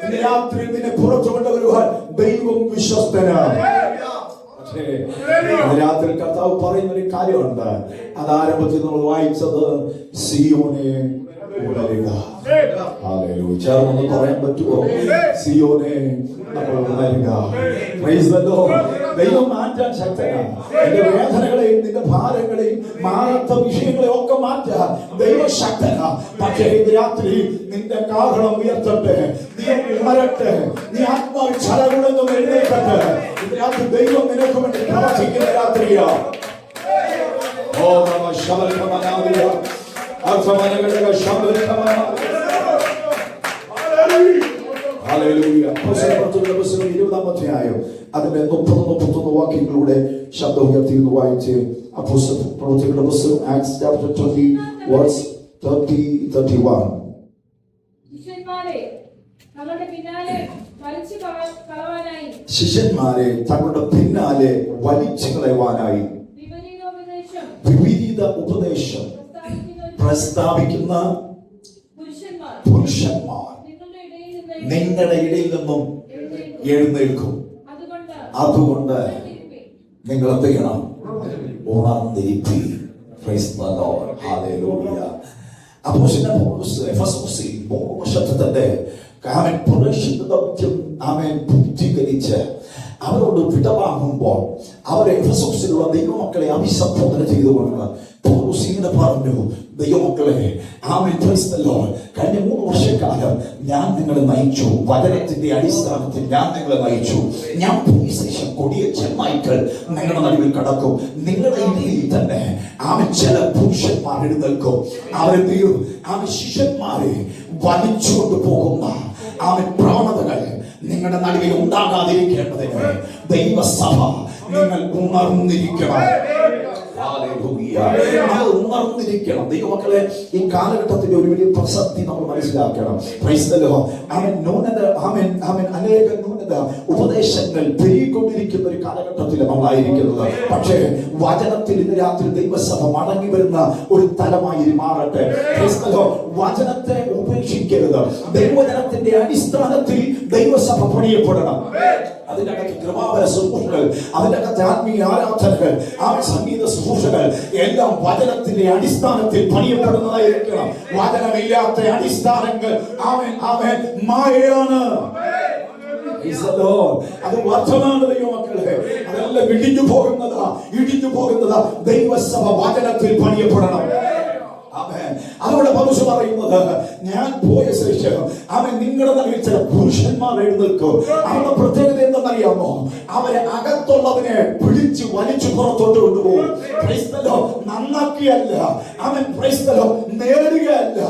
ഇന്ന് രാത്രി നിന്നെ പുറത്തു കൊണ്ടുവരുവാൻ ദൈവം വിശ്വസ്തനാണ്. പക്ഷേ രാത്രി കർത്താവ് പറയുന്ന ഒരു കാര്യമുണ്ട്. അത് ആരംഭത്തിൽ നമ്മൾ വായിച്ചത് സിയോനെ ഉണരുക. ചേർന്നൊന്ന് പറയാൻ പറ്റുമോ? സിയോനെ ഉണരുക. Praise the Lord. ദൈവം മാറ്റാൻ ശക്തനാണ്. നിന്റെ വേദനകളെയും നിന്റെ ഭാരങ്ങളെയും മാറാത്ത വിഷയങ്ങളെയും ഒക്കെ മാറ്റാൻ ദൈവം ശക്തനാണ്. പക്ഷേ ഇന്ന് രാത്രി നിന്റെ കാഹളം ഉയർത്തട്ടെ, നീ ഉണരട്ടെ, നീ ആത്മാവിൽ ചലകുണെന്നും എഴുന്നേൽക്കട്ടെ. ഇന്ന് രാത്രി ദൈവം നിനക്ക് വേണ്ടി പ്രവർത്തിക്കുന്ന രാത്രിയാണ്. ഓ നമ ശബരിമല അർത്ഥമനകളുടെ ശബ്ദ ഹല്ലേലൂയ. അപ്പോസ്തലപ്രവൃത്തികളുടെ പുസ്തകം 20-ാം അധ്യായം അതിന്റെ 30-31 വാക്യങ്ങളുടെ ശബ്ദം ഉയർത്തി വായിച്ച്. അപ്പോസ്തലപ്രവൃത്തികളുടെ പുസ്തകം Acts chapter 20 verse 30-31. ശിഷ്യന്മാരെ തങ്ങളുടെ പിന്നാലെ വലിച്ചു കളയുവാനായി വിപരീത ഉപദേശം പ്രസ്താവിക്കുന്ന പുരുഷന്മാർ നിങ്ങളുടെ ഇടയിൽ നിന്നും എഴുന്നേൽക്കും. അതുകൊണ്ട് നിങ്ങൾ എന്ത് ചെയ്യണം? ഉണർന്നിരിപ്പി. Praise the lord. ഹല്ലേലൂയ. അപ്പോസ്തലൻ പൗലോസ് എഫെസോസിൽ 3 വർഷത്തെ ബുദ്ധികരിച്ച് അവരോട് വിടവാങ്ങുമ്പോൾ അവരെ എഫെസോസിലുള്ള ദൈവമക്കളെ അഭിസംബോധന ചെയ്തുകൊണ്ട് പൗലോസ് ഇങ്ങനെ പറഞ്ഞു, ദൈവമക്കളെ, പ്രൈസ് ദി ലോർഡ്, കഴിഞ്ഞ 3 വർഷക്കാലം ഞാൻ നിങ്ങളെ നയിച്ചു. വചനത്തിന്റെ അടിസ്ഥാനത്തിൽ ഞാൻ നിങ്ങളെ നയിച്ചു. ഞാൻ പോയ ശേഷം കൊടിയ ചെന്നായ്ക്കൾ നിങ്ങളുടെ നടുവിൽ കടക്കും. നിങ്ങളുടെ ഇടയിൽ തന്നെ ചില പുരുഷന്മാർ എഴുന്നേൽക്കും. അവരെന്ത് ചെയ്യും? ശിഷ്യന്മാരെ വലിച്ചുകൊണ്ട് പോകുന്ന പ്രവണതകൾ നിങ്ങളുടെ നടുവിൽ ഉണ്ടാകാതിരിക്കേണ്ടതിന് ദൈവസഭ നിങ്ങൾ ഉണർന്നിരിക്കണം. ഉണർന്നിരിക്കണം. ദൈവമക്കളെ, ഈ കാലഘട്ടത്തിന്റെ ഒരു വലിയ പ്രസക്തി നമ്മൾ മനസ്സിലാക്കണം. അനേക ന്യൂനത ഉപദേശങ്ങൾ പെരുകിക്കൊണ്ടിരിക്കുന്ന ഒരു കാലഘട്ടത്തിൽ നമ്മളായിരിക്കുന്നത്. പക്ഷേ വചനത്തിൽ ഇന്ന് രാത്രി ദൈവസഭ മടങ്ങി വരുന്ന ഒരു തലമായി മാറട്ടെ. വചനത്തെ ഉപേക്ഷിക്കരുത്. ദൈവവചനത്തിന്റെ അടിസ്ഥാനത്തിൽ ദൈവസഭ പണിയപ്പെടണം. അതിനകത്ത് കൃപാവര ശുശ്രൂഷകൾ, അതിനകത്ത് ആത്മീയ ആരാധനകൾ, സംഗീത ശുശ്രൂഷകൾ എല്ലാം വചനത്തിന്റെ അടിസ്ഥാനത്തിൽ പണിയപ്പെടുന്നതായിരിക്കണം. വചനമില്ലാത്ത അടിസ്ഥാനങ്ങൾ മായയാണ്. അത് വർദ്ധമാണ് ദൈവമക്കളെ. അതെല്ലാം ഇടിഞ്ഞു പോകുന്നതാ. ദൈവസഭ വചനത്തിൽ പണിയപ്പെടണം. അതുകൊണ്ട് പൗലോസ് പറയുന്നത്, ഞാൻ പോയ ശേഷം നിങ്ങളുടെ നടുവിൽ ചില പുരുഷന്മാർ എഴുന്നേൽക്കും. അവരുടെ പ്രത്യേകത എന്തെന്നറിയാമോ? അവരെ അകത്തുള്ളതിനെ പിടിച്ച് വലിച്ചു പുറത്തോട്ട് കൊണ്ടുപോകും. നന്നാക്കിയല്ല, നേടുകയല്ല,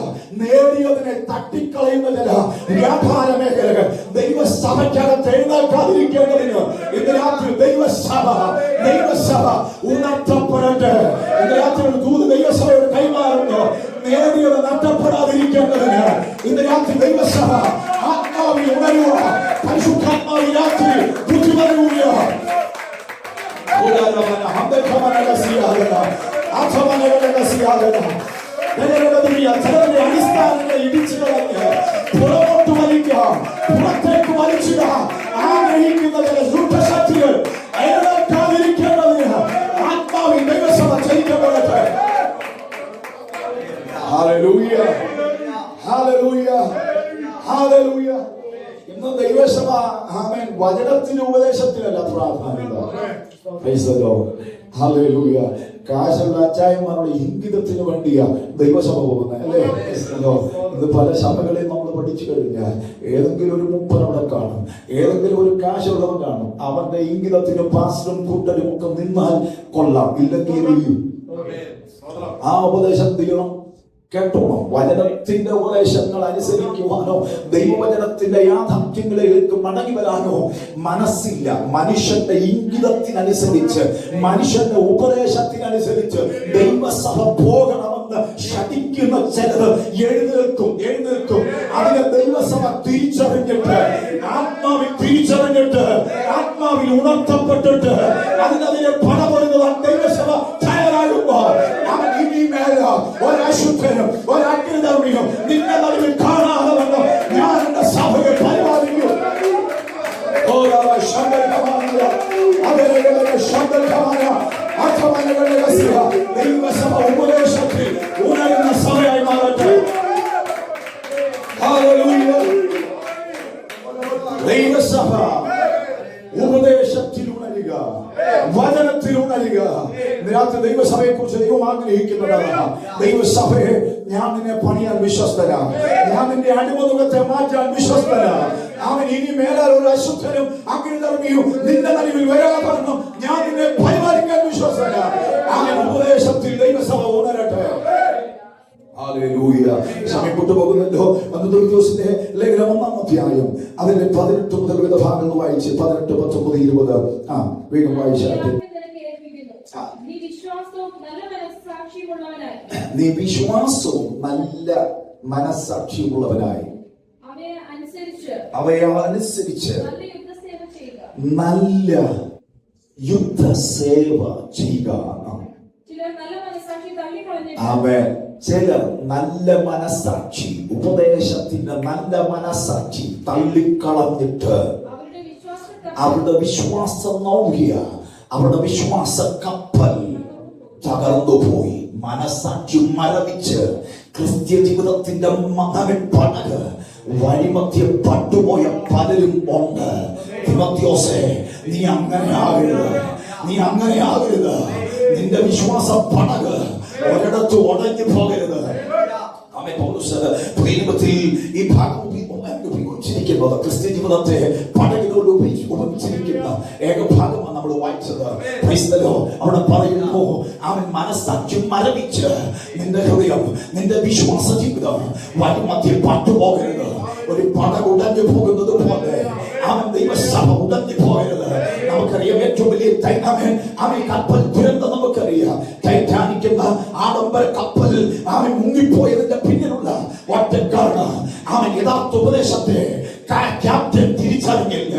നേടിയതിനെ തട്ടിക്കളയുന്ന ചില വ്യാപാര മേഖലകൾ ദൈവസഭയ്ക്കകത്ത് എഴുന്നേൽക്കാതിരിക്കേണ്ടതിന് ഇന്ന് രാത്രി ദൈവസഭ ഉണർത്തപ്പെടട്ടെ. ഇന്ന് രാത്രി ഒരു ദൂത് ദൈവസഭയോട് കൈമാറുന്നു. നേടിയത് നഷ്ടപ്പെടാതിരിക്കേണ്ടതിന് ഇന്ന് രാത്രി ദൈവസഭ ആത്മാവിൽ ഉണരുക. പരിശുദ്ധാത്മാവിൽ രാത്രി ബുദ്ധി പറയുക. ചിലരുടെ അടിസ്ഥാനങ്ങളെ ഇടിച്ചു കളഞ്ഞ് പുറമോട്ട് വലിക്കാം, പുറത്തേക്ക് വലിച്ചിടാം. ആഗ്രഹിക്കുന്ന ചില ദുഷ്ടശക്തികൾ എഴുന്നേൽക്കാതിരിക്കേണ്ടതിന് ആത്മാവിൽ ദൈവസഭ ചലിക്കപ്പെടട്ടെ. Hallelujah, hallelujah, hallelujah. ഇന്ന് ദൈവസഭ വചനത്തിന്റെ ഉപദേശത്തിലല്ല പ്രാധാന്യം. Price the lord. ഹല്ലേലൂയ. കാശുള്ള അച്ചായന്മാരുടെ ഇംഗിതത്തിന് വേണ്ടിയാ ദൈവസഭ പോകുന്നത്, അല്ലേ? ഇത് പല സഭകളെയും നമ്മൾ പഠിച്ചു കഴിഞ്ഞാൽ ഏതെങ്കിലും ഒരു മുപ്പൻ അവിടെ കാണും, ഏതെങ്കിലും ഒരു കാശുള്ളവൻ കാണും. അവന്റെ ഇംഗിതത്തിനും പാസ്റ്ററും കൂട്ടരും ഒക്കെ നിന്നാൽ കൊള്ളാം, ഇല്ലെങ്കിൽ ആ ഉപദേശം തീരണം. കേട്ടോണം. വചനത്തിന്റെ ഉപദേശങ്ങൾ അനുസരിക്കുവാനോ ദൈവവചനത്തിന്റെ യാഥാർത്ഥ്യങ്ങളിലേക്ക് മടങ്ങി വരാനോ മനസ്സില്ല. മനുഷ്യന്റെ ഇംഗിതത്തിനനുസരിച്ച്, മനുഷ്യന്റെ ഉപദേശത്തിനനുസരിച്ച് ദൈവസഭ പോകണമെന്ന് ശഠിക്കുന്ന ചിലർ എഴുന്നേൽക്കും. അതിനെ ദൈവസഭ തിരിച്ചറിഞ്ഞിട്ട്, ആത്മാവിൽ ഉണർത്തപ്പെട്ടിട്ട് അതിനെ പണപ്പെടുന്നതാണ് ദൈവസഭ തയ്യാറാകുമ്പോൾ അവൻ ഇനി മേല ഒരശുദ്ധനും ഒരഗ്നിധർമ്മിയും നിന്റെ നടുവിൽ കാണാതെ വന്നു ഞാൻ എന്റെ സഭയെ പരിപാലിക്കും. ദൈവസഭ ഉപദേശത്തിൽ ഉണരുന്ന സഭയായി മാറട്ടെ. ദൈവസഭ ഉപദേശത്തിൽ ഉണരുക, വചനത്തിൽ ഉണരുക. രാത്രി ദൈവസഭയെ കുറിച്ച് ദൈവം ആഗ്രഹിക്കുന്നതാണ്. ദൈവസഭയെ, ഞാൻ നിന്നെ പണിയാൻ വിശ്വസ്തനാ, ഞാൻ നിന്റെ അടിമമുഖത്തെ മാറ്റാൻ വിശ്വസ്തനാ. അവൻ ഇനി മേലാൽ ഒരു അശുദ്ധനും അഗ്നിധർമ്മിയും നിന്റെ നടുവിൽ വരാതെ ഞാൻ നിന്നെ പരിപാലിക്കാൻ വിശ്വസ്തനാ. അവൻ ഉപദേശത്തിൽ ദൈവസഭ ഉണരട്ടെ. ഹല്ലേലൂയ. ഹല്ലേലൂയ. സമയം കൊണ്ടുപോകുന്നല്ലോ. ദിവസത്തെ ലേഖനം 1-ാം അധ്യായം അതിന്റെ 18 മുതൽ വിവിധ ഭാഗങ്ങൾ വായിച്ച് 18, 19, 20 വേഗം വായിച്ചാട്ടെ. നീ വിശ്വാസവും നല്ല മനസ്സാക്ഷിയുള്ളവനായി അവയെ അനുസരിച്ച് നല്ല യുദ്ധസേവ ചെയ്യുക. ചിലർ നല്ല മനസ്സാക്ഷി, ഉപദേശത്തിന്റെ നല്ല മനസ്സാക്ഷി തള്ളിക്കളഞ്ഞിട്ട് അവരുടെ വിശ്വാസം നോക്കിയ അവരുടെ വിശ്വാസ കപ്പൽ തകർന്നുപോയി. മനസ്സാക്ഷി മരവിച്ച് ക്രിസ്ത്യ ജീവിതത്തിന്റെ പടക് വഴിമധ്യ പട്ടുപോയ പലരും ഉണ്ട്. തിമോത്തിയോസേ, നീ അങ്ങനെ ആകരുത്, നീ അങ്ങനെ ആകരുത്. നിന്റെ വിശ്വാസ പടക് ഒരിടത്ത് ഉടഞ്ഞു പോകരുത്. ഈ ഭാഗം ഉപയോഗിച്ചിരിക്കുന്നത് ക്രിസ്ത്യ ജീവിതത്തെ പടകിനോട് ഉപയോഗിച്ചിരിക്കുന്ന ഏകഭാഗമാണ് നമ്മൾ വായിച്ചത്. അവിടെ പറയുന്നു, അവൻ മനസ്സാക്ഷി മരവിച്ച് നിന്റെ ഹൃദയം, നിന്റെ വിശ്വാസ ജീവിതം വഴിമധ്യ പട്ടുപോകരുത്. ഒരു പടക് ഉടഞ്ഞു പോകുന്നത് പോലെ അവൻ ദൈവസഭ ഉടഞ്ഞു പോകരുത്. നമുക്കറിയാം ഏറ്റവും വലിയ അവൻ കപ്പൽ ദുരന്തം നമുക്കറിയാം. ടൈറ്റാനിക് എന്ന ആഡംബര കപ്പൽ അവൻ മുങ്ങിപ്പോയതിന്റെ പിന്നിലുള്ള ഒറ്റ കാരണം അവൻ യഥാർത്ഥ ഉപദേശത്തെ ക്യാപ്റ്റൻ തിരിച്ചറിഞ്ഞില്ല.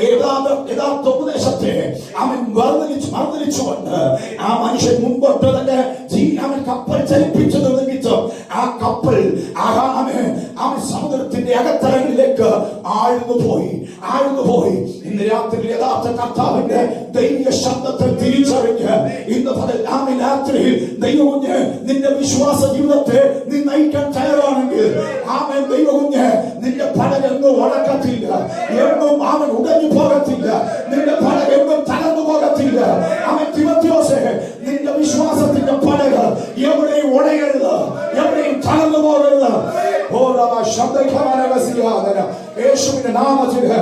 യഥാർത്ഥ ഉപദേശത്തെ അവൻ മറുതലിച്ചുകൊണ്ട് ആ മനുഷ്യൻ മുമ്പോട്ട് തന്നെ അവൻ കപ്പൽ ചലിപ്പിച്ചത് നിമിത്തം ആ കപ്പൽ അവൻ സമുദ്രത്തിന്റെ അകത്തരങ്ങളിലേക്ക് ആഴ്ന്നുപോയി. ഇന്ന് രാത്രി യഥാർത്ഥ കർത്താവിന്റെ ദൈവിക ശബ്ദത്തെ തിരിച്ചറിഞ്ഞ് ഇന്ന് രാത്രിയിൽ ദൈവകുഞ്ഞ് നിന്റെ വിശ്വാസ ജീവിതത്തെ നീ നയിക്കാൻ തയ്യാറാണെങ്കിൽ ആമേൻ, ദൈവകുഞ്ഞ് നിന്റെ പടകെന്നും ഉടക്കത്തില്ല, എന്നും അവൻ ഉടഞ്ഞു പോകത്തില്ല, നിന്റെ പടകെന്നും തകർന്നു പോകത്തില്ല. അവൻ തിമോത്തിയോസേ, നിന്റെ വിശ്വാസത്തിന്റെ പടക് എവിടെയും ഉടയരുത്, എവിടെയും തകർന്നു പോകരുത്. യേശുവിന്റെ നാമത്തില്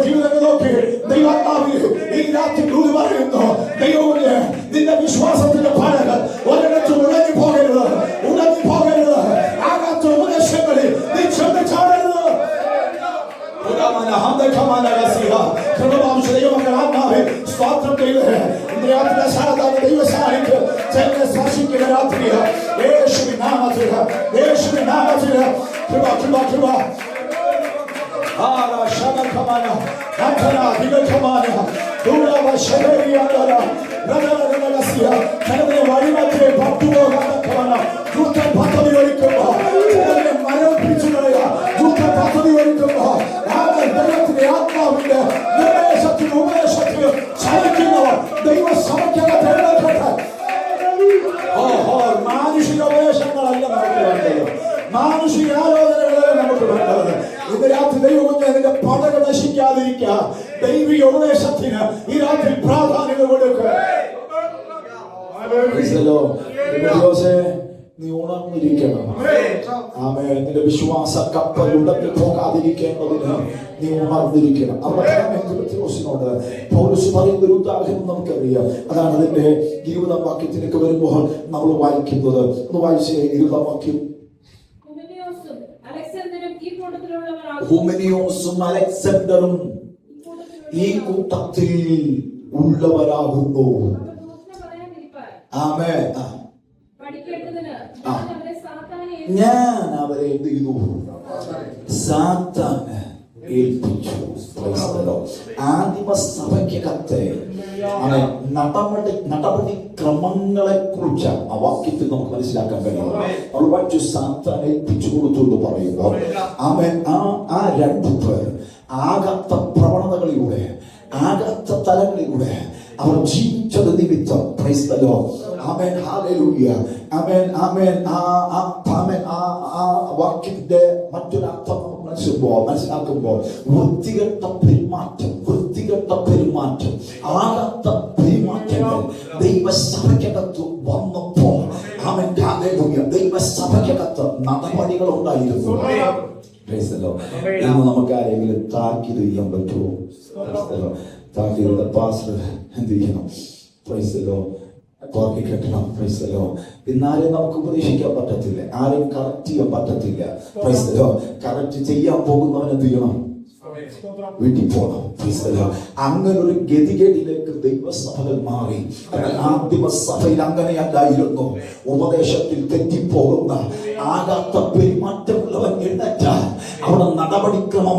ജീവിതങ്ങൾ നോക്കി ദൈവാത്മാവിൽ ഈ രാത്രി ദൂത് പറയുന്നു, ദൈവമേ, നിന്റെ വിശ്വാസത്തിന്റെ പടക് ഒരിടത്ത് ഉടഞ്ഞു പോകരുത്. ആകാത്ത ഉപദേശങ്ങളിൽ നീ ചെന്ന് ചാടരുത്. സ്തോത്രം ചെയ്ത് ദൈവസാന്നിധ്യം സ്പർശിക്കുന്ന രാത്രിയ യേശുവിൻ നാമത്തില് കൃപ വഴിമത്തെ പട്ടുപോകാൻ പദ്ധതി ഒരുക്കുമ്പോ മരവിപ്പിച്ചു കളയുക. പദ്ധതി ഒരുക്കുമ്പോ ദൈവത്തിന്റെ ആത്മാവിന്റെ നിർദ്ദേശത്തിനും ഉപദേശത്തിനും ചലിക്കുന്നവർ ദൈവസഭയ്ക്കകത്ത് എഴുന്നേൽക്കട്ടെ. മാനുഷിക ഉപദേശങ്ങളല്ല നമുക്ക് വേണ്ടത്, മാനുഷിക ആലോചനകളല്ല നമുക്ക് വേണ്ടത്. ഇന്ന് രാത്രി ദൈവകുഞ്ഞ് നിന്റെ പടക് നശിക്കാതിരിക്കുക. ദൈവിക ഉപദേശത്തിന് ഈ രാത്രി പ്രാധാന്യം കൊടുക്കുക. നീ ഉണർന്നിരിക്കണം. ആമേൻ. നിന്റെ വിശ്വാസ കപ്പൽ ഉടഞ്ഞു പോകാതിരിക്കേണ്ടതിന് നീ ഉണർന്നിരിക്കണം. അവിടെ തിമോത്തിയോസിനോട് പൗലോസ് പറയുന്ന ഒരു ഉദാഹരണം നമുക്കറിയാം. അതാണ് അതിന്റെ 20-ാം വാക്യത്തിലേക്ക് വരുമ്പോൾ നമ്മൾ വായിക്കുന്നത്. ഒന്ന് വായിച്ചേ 20-ാം വാക്യം. ഹുമെനിയോസും അലക്സാണ്ടറും ഈ കൂട്ടത്തിൽ ഉള്ളവരാകുന്നു. ആമേൻ. ഞാൻ അവരെ എന്ത് ചെയ്തു? സാത്താന് ഏൽപ്പിച്ചു. ആദിമസഭയ്ക്കകത്തെ നടപടി ക്രമങ്ങളെ കുറിച്ച് ആ വാക്യത്തിൽ നമുക്ക് മനസ്സിലാക്കാൻ കഴിയും. സാത്താൻ ഏൽപ്പിച്ചു കൊടുത്തു എന്ന് പറയുമ്പോൾ അവൻ ആ രണ്ടു പേർ ആകാത്ത പ്രവണതകളിലൂടെ, ആകാത്ത തലങ്ങളിലൂടെ അവർ ജീവിച്ചത് നിമിത്തം praise the lord. Amen. Hallelujah. Amen. Amen. ആ വാക്യത്തിന്റെ മറ്റൊരർത്ഥം മനസ്സിലാക്കുമ്പോൾ വൃത്തികെട്ട പെരുമാറ്റം, ആകാത്ത പെരുമാറ്റങ്ങൾ ദൈവസഭയ്ക്കകത്ത് വന്നപ്പോൾ ആമേൻ. ഹല്ലേലൂയ. ദൈവസഭയ്ക്കകത്ത് നടപടികൾ ഉണ്ടായിരുന്നു. ഇന്ന് നമുക്ക് ആരെങ്കിലും താക്കീത് ചെയ്യാൻ പറ്റുമോ? താക്കീത് പാസ്റ്റർ എന്ത് ചെയ്യണം? Praise the lord. കോർക്കി കെട്ടണം. Praise the lord. ഇന്നാരെയും നമുക്ക് ഉപദേശിക്കാൻ പറ്റത്തില്ല, ആരെയും കറക്റ്റ് ചെയ്യാൻ പറ്റത്തില്ല. Price the Lord. കറക്റ്റ് ചെയ്യാൻ പോകുന്നവൻ എന്ത് ചെയ്യണം? വീട്ടിൽ പോകണം. Price the Lord. അങ്ങനെ ഒരു ഗതികേടിലേക്ക് ദൈവസഭകൾ മാറി. ആദിമ സഭയിൽ അങ്ങനെയല്ലായിരുന്നു. ഉപദേശത്തിൽ തെറ്റിപ്പോകുന്ന ആകാത്ത പെരുമാറ്റമുള്ളവൻ എഴുന്നേറ്റാൽ അവിടെ നടപടിക്രമം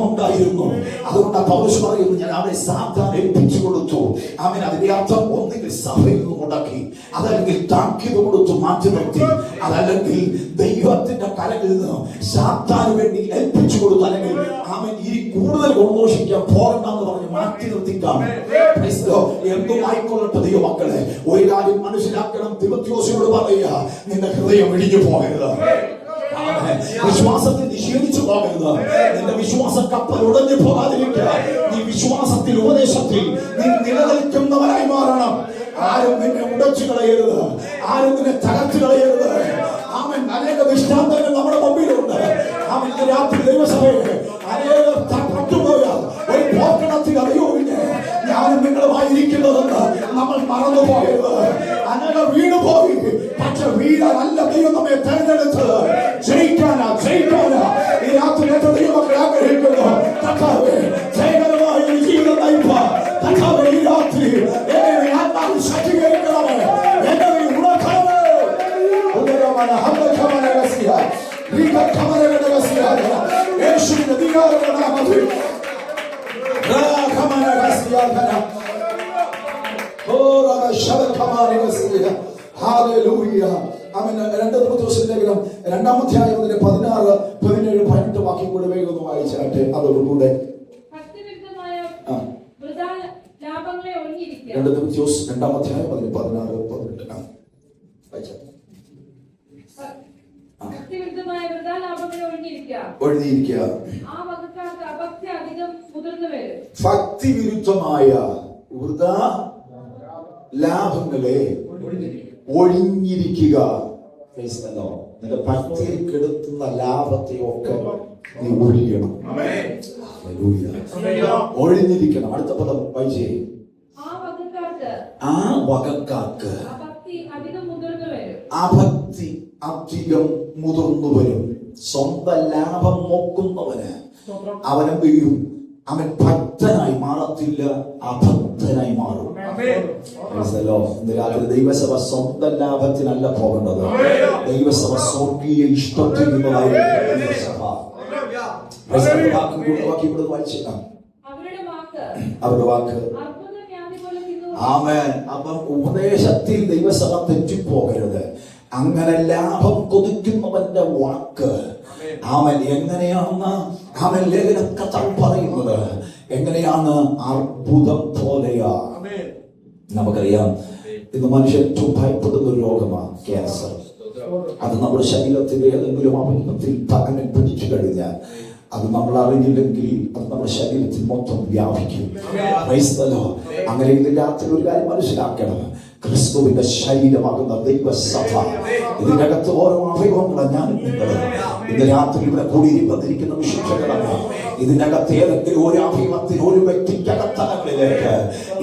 ഉണ്ടായിരുന്നു. അതുകൊണ്ട് പൗലോസ് പറയുന്നു, ഞാൻ അവരെ സാത്താൻ ഏൽപ്പിച്ചു കൊടുത്തു. അവൻ അതിന്റെ അർത്ഥം ഒന്നുകിൽ സഭയിൽ നിന്ന് മുടക്കി, അതല്ലെങ്കിൽ താക്കീത് കൊടുത്തു മാറ്റി നിർത്തി, അതല്ലെങ്കിൽ ദൈവത്തിന്റെ കരങ്ങളിൽ നിന്ന് സാത്താന് വേണ്ടി ഏൽപ്പിച്ചു കൊടുത്തു, അല്ലെങ്കിൽ അവൻ ഈ കൂടുതൽ ഗുണദോഷിക്കാൻ പോകണ്ടെന്ന് പറഞ്ഞ് മാറ്റി നിർത്തിക്കാണ്. എന്തും ആയിക്കൊള്ളട്ടെ ദൈവമക്കളെ, ഒരു കാര്യം മനസ്സിലാക്കണം. തിമോഥെയോസിനോട് പറയുക, നിന്റെ ഹൃദയം ഇടിഞ്ഞു പോകരുത്, വിശ്വാസത്തിൽ നിഷേധിച്ചു പോകരുത്, നിന്റെ വിശ്വാസ കപ്പൽ ഉടഞ്ഞു പോകാതിരിക്കുക. നീ വിശ്വാസത്തിൽ, ഉപദേശത്തിൽ നീ നിലനിൽക്കുന്നവരായി മാറണം. ആരും നിന്നെ ഉടച്ചു കളയരുത്, ആരും നിന്നെ തകർച്ചു കളയരുത്. അവൻ അനേക ദൃഷ്ടാന്തങ്ങൾ നമ്മുടെ മുമ്പിലുണ്ട്. അവൻ രാത്രി ദൈവസഭയെ അനേകം പട്ടുപോയാൽ ഒരു പോർക്കണത്തിൽ അറിയോവിനെ ഞാനും നിങ്ങളുമായിരിക്കുന്നതെന്ന് നമ്മൾ മറന്നുപോയത്. അനേകം വീണുപോയി, പക്ഷെ വീഴാനല്ല ദൈവം നമ്മെ തെരഞ്ഞെടുത്തത്. ജയിക്കാനാ. ഈ രാത്രി ദൈവമക്കൾ ആഗ്രഹിക്കുന്നു, കർത്താവേ ജയകരമായ ഒരു ജീവിതം നയിപ്പാൻ കർത്താവേ ഈ രാത്രി എന്നെ ആത്മാവിൽ ശക്തീകരിക്കണമേ, എന്നെ ഉണർത്തണമേ. യേശുവിന്റെ അധികാരമുള്ള നാമത്തിൽ രണ്ടാം അധ്യായം 16, 17, 18 വാക്യം കൂടെ വേഗം വായിച്ചാട്ടെ. അതോടുകൂടെ 2 തിമോഥെയോസ് 2-ാം അധ്യായം 16, 18 ഒഴിഞ്ഞിരിക്കുക. ഭക്തിവിരുദ്ധമായ വൃഥാ ലാഭങ്ങളെ ഒഴിഞ്ഞിരിക്കുക. നിന്റെ ഭക്തിയിൽ കെടുത്തുന്ന ലാഭത്തെയൊക്കെ നീ ഒഴിയണം. ഒഴിഞ്ഞിരിക്കണം. അടുത്ത പദം വായിച്ചേ. ആ വകക്കാർക്ക് അഭക്തി അധികം മുതിർന്നു വരും. സ്വന്തം ലാഭം നോക്കുന്നവന് അവനും വീഴും. അവൻ ഭക്തനായി മാറത്തില്ല, അഭക്തനായി മാറും. ദൈവസഭ സ്വന്തം ലാഭത്തിനല്ല പോകേണ്ടത്. ദൈവസഭ സ്വർഗീയ ഇഷ്ടത്തിൽ നിന്നതായിരിക്കും. അവരുടെ വാക്ക്. ആമേൻ. അപ്പം ഉപദേശത്തിൽ ദൈവസഭ തെറ്റിപ്പോകരുത്. അങ്ങനെ ലാഭം കൊതിക്കുന്നവന്റെ വാക്ക് അവൻ എങ്ങനെയാണ്, അവൻ ലേഖനക്കഥ പറയുന്നത് എങ്ങനെയാണ്? അർബുദം പോലെയാ. നമുക്കറിയാം, ഇന്ന് മനുഷ്യൻ ഏറ്റവും ഭയപ്പെടുന്ന ഒരു രോഗമാണ് ക്യാൻസർ. അത് നമ്മുടെ ശരീരത്തിന്റെ ഏതെങ്കിലും അവയവത്തിൽ അങ്ങനെ പിടിച്ചു കഴിഞ്ഞാൽ അത് നമ്മൾ അറിഞ്ഞില്ലെങ്കിൽ അത് നമ്മുടെ ശരീരത്തിൽ മൊത്തം വ്യാപിക്കും. അങ്ങനെ ഇതിനകത്ത് ഒരു കാര്യം മനസ്സിലാക്കണം. ക്രിസ്തുവിന്റെ ശരീരമാകുന്ന ദൈവസഭ, ഇതിനകത്ത് ഓരോ അവയവങ്ങളാണ് ഞാനും നിങ്ങളും. ഇന്ന് രാത്രി ഇവിടെ കൂടിയിരിക്കുന്ന വിശുദ്ധകളാണ്. ഇതിനകത്ത് ഏതെങ്കിലും ഒരു അവയവത്തിന്, ഒരു വ്യക്തിക്കകത്തലങ്ങളിലേക്ക്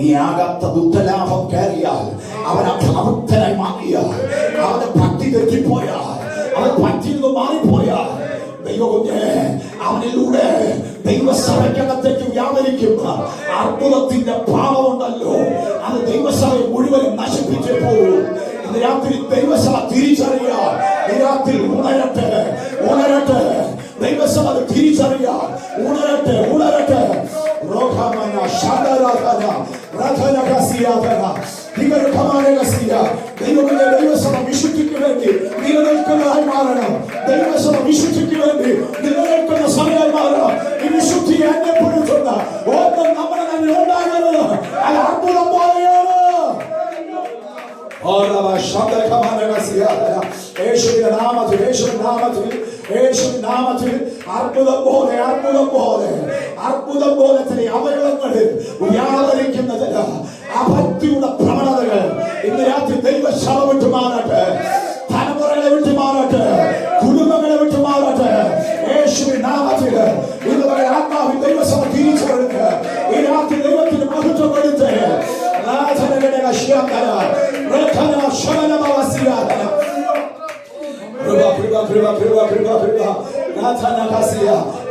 ഈ ആകാത്ത ദുഃഖലാഭം കയറിയാൽ, അവൻ അഭക്തനായി മാറിയാൽ, അവന്റെ ഭക്തി തെറ്റിപ്പോയാൽ, അവൻ ഭക്തിയിൽ നിന്ന് മാറിപ്പോയാൽ, ദൈവകുഞ്ഞേ അവനിലൂടെ ദൈവസഭയ്ക്കകത്തേക്ക് വ്യാപരിക്കുന്ന അർബുദത്തിന്റെ ഭാവമുണ്ടല്ലോ, അത് ദൈവസഭയെ മുഴുവനും നശിപ്പിച്ചേ പോകൂ. ഇന്ന് രാത്രി ദൈവസഭ തിരിച്ചറിയാം. ഈ രാത്രി ഉണരട്ടെ. ദൈവസഭ തിരിച്ചറിയാം. ഉണരട്ടെ. ദൈവസഭ വിശുദ്ധിക്ക് വേണ്ടി നിലനിൽക്കുന്നതായി മാറണം. ദൈവസഭ വിശുദ്ധിക്ക് വേണ്ടി നിലനിൽക്കുന്ന സമയമായി മാറണം. ഈ വിശുദ്ധിയെ അന്യപ്പെടുത്തുന്ന ഒന്നും നമ്മുടെ തന്നെ ഉണ്ടാകരുത്. അത് അർബുദം പോലെയാണ്. യേശുവിന്റെ നാമത്തിൽ അർബുദം പോലെ തന്നെ അവയവങ്ങളിൽ വ്യാപരിക്കുന്നതിന് അഭക്തിയുടെ പ്രവണതകൾ ഇന്ന് രാത്രി ദൈവസഭ വിട്ടുമാറട്ടെ. തലമുറകളെ വിട്ടുമാറട്ടെ. കുടുംബങ്ങളെ വിട്ടുമാറട്ടെ. യേശുവിന്റെ നാമത്തിൽ ഇതുവരെ ആത്മാവിൽ ദൈവസഭ തിരിച്ചറിഞ്ഞ് ഈ രാത്രി ദൈവത്തിന് മഹത്വം കൊടുത്ത്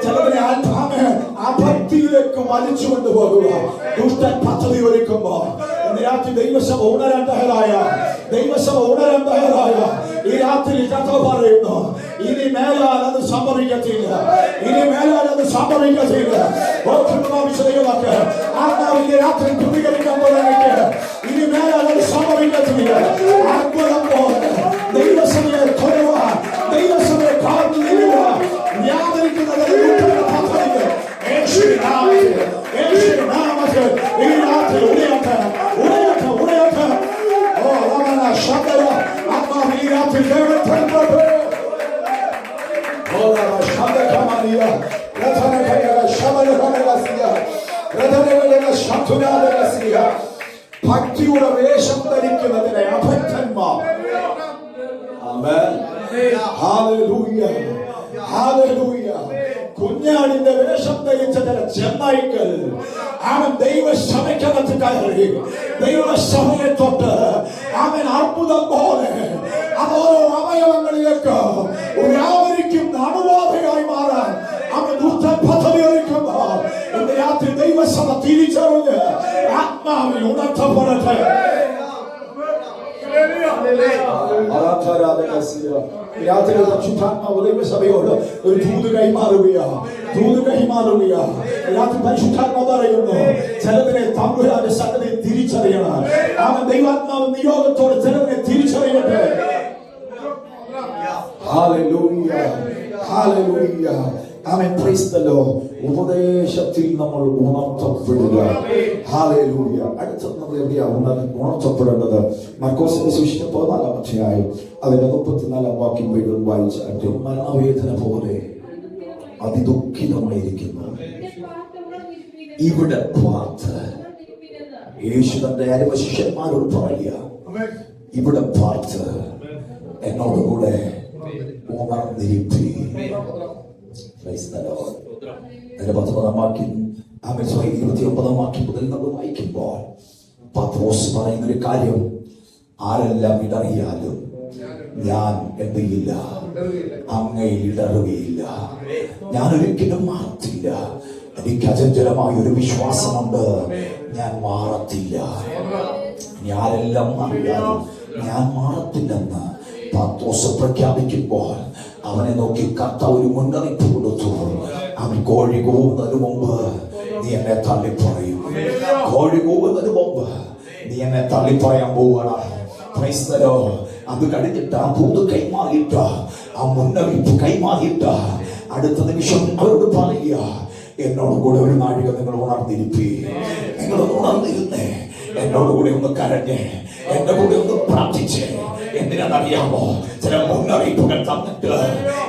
ചിലതിനെ അഭക്തിയിലേക്ക് വലിച്ചു കൊണ്ടുപോകുക ദുഷ്ടൻ പദ്ധതി ഒരുക്കുമ്പോ ഇന്ന് രാത്രി ദൈവസഭ ഉണരാൻ തയ്യാറായ ഈ രാത്രി കഥ പറയുന്നു, ഇനി മേലാൽ അത് സംഭവിക്കത്തില്ല. ആത്മാവിന്റെ രാത്രി പ്രതികരിക്കാൻ തുടങ്ങിയിട്ട് ഇനി മേലാൽ അത് സംഭവിക്കത്തില്ല. അത്ഭുതം പോലെ ദൈവസഭയെ കൊല്ലുവാൻ, ദൈവസഭയെ കാത്തു നിൽക്കുവാൻ വ്യാപരിക്കുന്നത് ഈ രാത്രി ഉടയട്ടെ. ഓ രമണ ശബ്ദ ആത്മാവ് ഈ രാത്രി ദൈവത്തെ ഭക്തിയുടെ വേഷം ധരിക്കുന്നതിനെ അഭക്തന്മാർ. കുഞ്ഞാടിന്റെ വേഷം ധരിച്ച ചില ചെന്നായ്ക്കൾ അവൻ ദൈവസഭയ്ക്കകത്ത് കയറി ദൈവസഭയെ തൊട്ട് അവൻ അത്ഭുതം പോലെ അതോരോ അവയവങ്ങളിലേക്ക് വ്യാപരിക്കുന്ന അണുബാധയായി മാറാൻ അവൻ ദുഷ്ടൻ പദ്ധതി ഒരുക്കുമ്പോൾ ഇന്ന് രാത്രി ദൈവസഭ തിരിച്ചറിഞ്ഞ് ആത്മാവിൽ ഉണർത്തപ്പെടട്ടെ. രാത്രി പരിശുദ്ധാത്മാവ് ദൈവസഭയോട് ഒരു ദൂത് കൈമാറുകയാണ്. രാത്രി പരിശുദ്ധാത്മാവ് പറയുന്നു, ചിലതിനെ തമ്പുരാന്റെ സകലത്തെ തിരിച്ചറിയണം. അവൻ ദൈവാത്മാവ് നിയോഗത്തോടെ ചിലതിനെ തിരിച്ചറിയട്ടെ. ആമേൻ. Praise the lord. ഉപദേശത്തിൽ നമ്മൾ ഉണർത്തപ്പെടുക. ഹല്ലേലൂയ. അടുത്ത നമ്മൾ എവിടെയാ ഉണർത്തപ്പെടേണ്ടത്? മർക്കോസിന്റെ സുവിശേഷം 14-ാം അധ്യായം അതിന്റെ 34-ാം വാക്യം വീണ്ടും വായിച്ചാട്ടെ. മരണവേദന പോലെ അതിദുഃഖിതമായിരിക്കുന്നു ഇവിടെ പാർത്ത്. യേശു തന്റെ അരുമ ശിഷ്യന്മാരോട് പറയുക, ഇവിടെ പാർത്ത് എന്നോടുകൂടെ ഉണർന്നിരിപ്പീൻ. അതിന്റെ 19-ാം വാക്യം 29-ാം വാക്യം മുതൽ നമ്മൾ വായിക്കുമ്പോൾ പത്രോസ് പറയുന്നൊരു കാര്യം, ആരെല്ലാം ഇടറിയാലും ഞാൻ എന്ത് ചെയ്യില്ല, അങ്ങയിൽ ഇടറുകയില്ല. ഞാൻ ഒരിക്കലും മാറത്തില്ല. എനിക്ക് അചഞ്ചലമായ ഒരു വിശ്വാസമുണ്ട്, ഞാൻ മാറത്തില്ല. ആരെല്ലാം മാറിയാലും ഞാൻ മാറത്തില്ലെന്ന് പത്രോസ് പ്രഖ്യാപിക്കുമ്പോൾ അവനെ നോക്കി കർത്താവ് ഒരു മുന്നറിയിപ്പ് കൊടുത്തു. അവൻ കോഴി കൂവുന്നതിന് മുമ്പ് നീ എന്നെ തള്ളിപ്പറയും. കോഴി കൂവുന്നതിന് മുമ്പ് നീ എന്നെ തള്ളിപ്പറയാൻ പോവുകയാണ്. അത് കഴിഞ്ഞിട്ട് ആ ദൂത് കൈമാറിയിട്ട്, ആ മുന്നറിയിപ്പ് കൈമാറിയിട്ട് അടുത്ത നിമിഷം അവരോട് പറയുക, എന്നോട് കൂടെ ഒരു നാഴിക നിങ്ങൾ ഉണർന്നിരിപ്പീ. നിങ്ങളൊന്ന് ഉണർന്നിരുന്നേ, എന്നോട് കൂടെ ഒന്ന് കരഞ്ഞേ, എന്റെ കൂടെ ഒന്ന് പ്രാർത്ഥിച്ചേ. എന്തിനാണെന്നറിയാമോ? ചില മുന്നറിയിപ്പുകൾ തന്നിട്ട്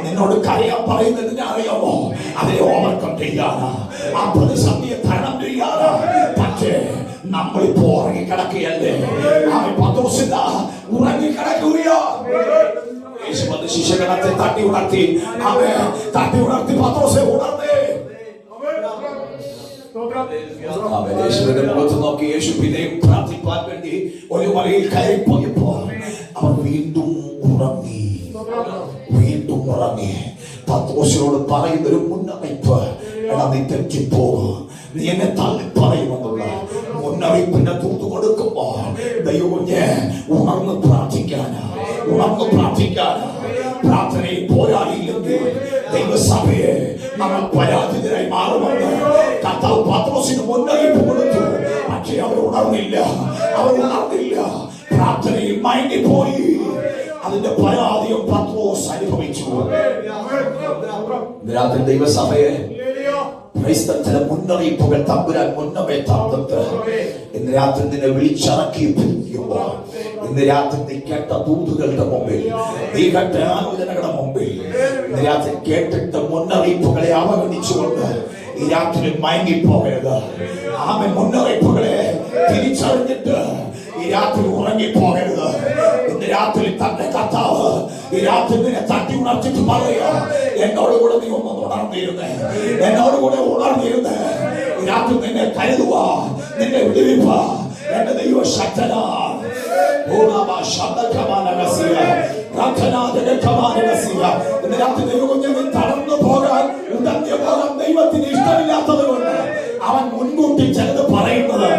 നിന്നോട് കരയാൻ പറയുന്നതിനെ അറിയാമോ? അതിനെ ഓവർകം ചെയ്യാനാ, ആ പ്രതിസന്ധിയെ തരണം ചെയ്യാനാ. പക്ഷേ നമ്മളിപ്പോ ഉറങ്ങിക്കിടക്കുകയല്ലേ. അവൻ പത്രോസില്ല, ഉറങ്ങിക്കിടക്കുകയോ? യേശു വന്ന് ശിഷ്യഗണത്തെ തട്ടി ഉണർത്തി. അവൻ തട്ടി ഉണർത്തി പത്രോസെ ഉണർന്നേ. അവൻ യേശുവിന്റെ മുഖത്ത് നോക്കി. യേശു പിന്നെയും പ്രാർത്ഥിപ്പാൻ വേണ്ടി ഒരു മലയിൽ കയറിപ്പോയപ്പോൾ അവൻ വീണ്ടും ഉറങ്ങി. പത്രോസിനോട് പറയുന്നൊരു മുന്നറിയിപ്പ്, എടാ നീ തെറ്റിപ്പോകും, നീ എന്നെ തള്ളി പറയുമെന്നുള്ള മുന്നറിയിപ്പിന്റെ തൂത്ത് കൊടുക്കുമ്പോൾ ദൈവമേ ഉണർന്ന് പ്രാർത്ഥിക്കാനാ. പ്രാർത്ഥനയിൽ പോരാടിയില്ലെങ്കിൽ ദൈവസഭയെ നമ്മൾ പരാജിതരായി മാറുമെന്ന് കർത്താവ് പത്രോസിന് മുന്നറിയിപ്പ് കൊടുത്തു. പക്ഷേ അവർ ഉണർന്നില്ല. പ്രാർത്ഥനയിൽ മയങ്ങിപ്പോയി. അതിന്റെ പരാതിയും പത്രോസ് അനുഭവിച്ചു. രാത്രി ദൈവസഭയെ ചില മുന്നറിയിപ്പുകൾ തമ്പുരാൻ മുന്നമേ തന്നിട്ട് ഇന്ന് രാത്രി നിന്നെ വിളിച്ചിറക്കിയിരിക്കുമ്പോൾ, ഇന്ന് രാത്രി നീ കേട്ട ദൂതുകളുടെ മുമ്പിൽ, നീ കേട്ട ആലോചനകളുടെ മുമ്പിൽ, ഇന്ന് രാത്രി കേട്ടിട്ട് മുന്നറിയിപ്പുകളെ അവഗണിച്ചുകൊണ്ട് ഈ രാത്രി മയങ്ങിപ്പോകരുത്. ആമേ. മുന്നറിയിപ്പുകളെ തിരിച്ചറിഞ്ഞിട്ട് ഈ രാത്രി ഉറങ്ങിപ്പോകരുത്. ഇന്ന് രാത്രി തന്റെ കർത്താവ് ഈ രാത്രി നിന്നെ തട്ടി ഉണർത്തിട്ട് പറയുക, എന്നോട് കൂടെ നീ ഒന്ന് ഉണർന്നിരുന്നേ, ഈ രാത്രി നിന്നെ കരുതുക, നിന്നെ വിടുവിപ്പ. എന്റെ ദൈവം ശക്തനാ. ഇന്ന് രാത്രി ദൈവകുഞ്ഞ് നീ തളർന്നു പോകാൻ, ഉടഞ്ഞു പോകാൻ ദൈവത്തിന് ഇഷ്ടമില്ലാത്തത് കൊണ്ട് അവൻ മുൻകൂട്ടി ചിലത് പറയുന്നത്.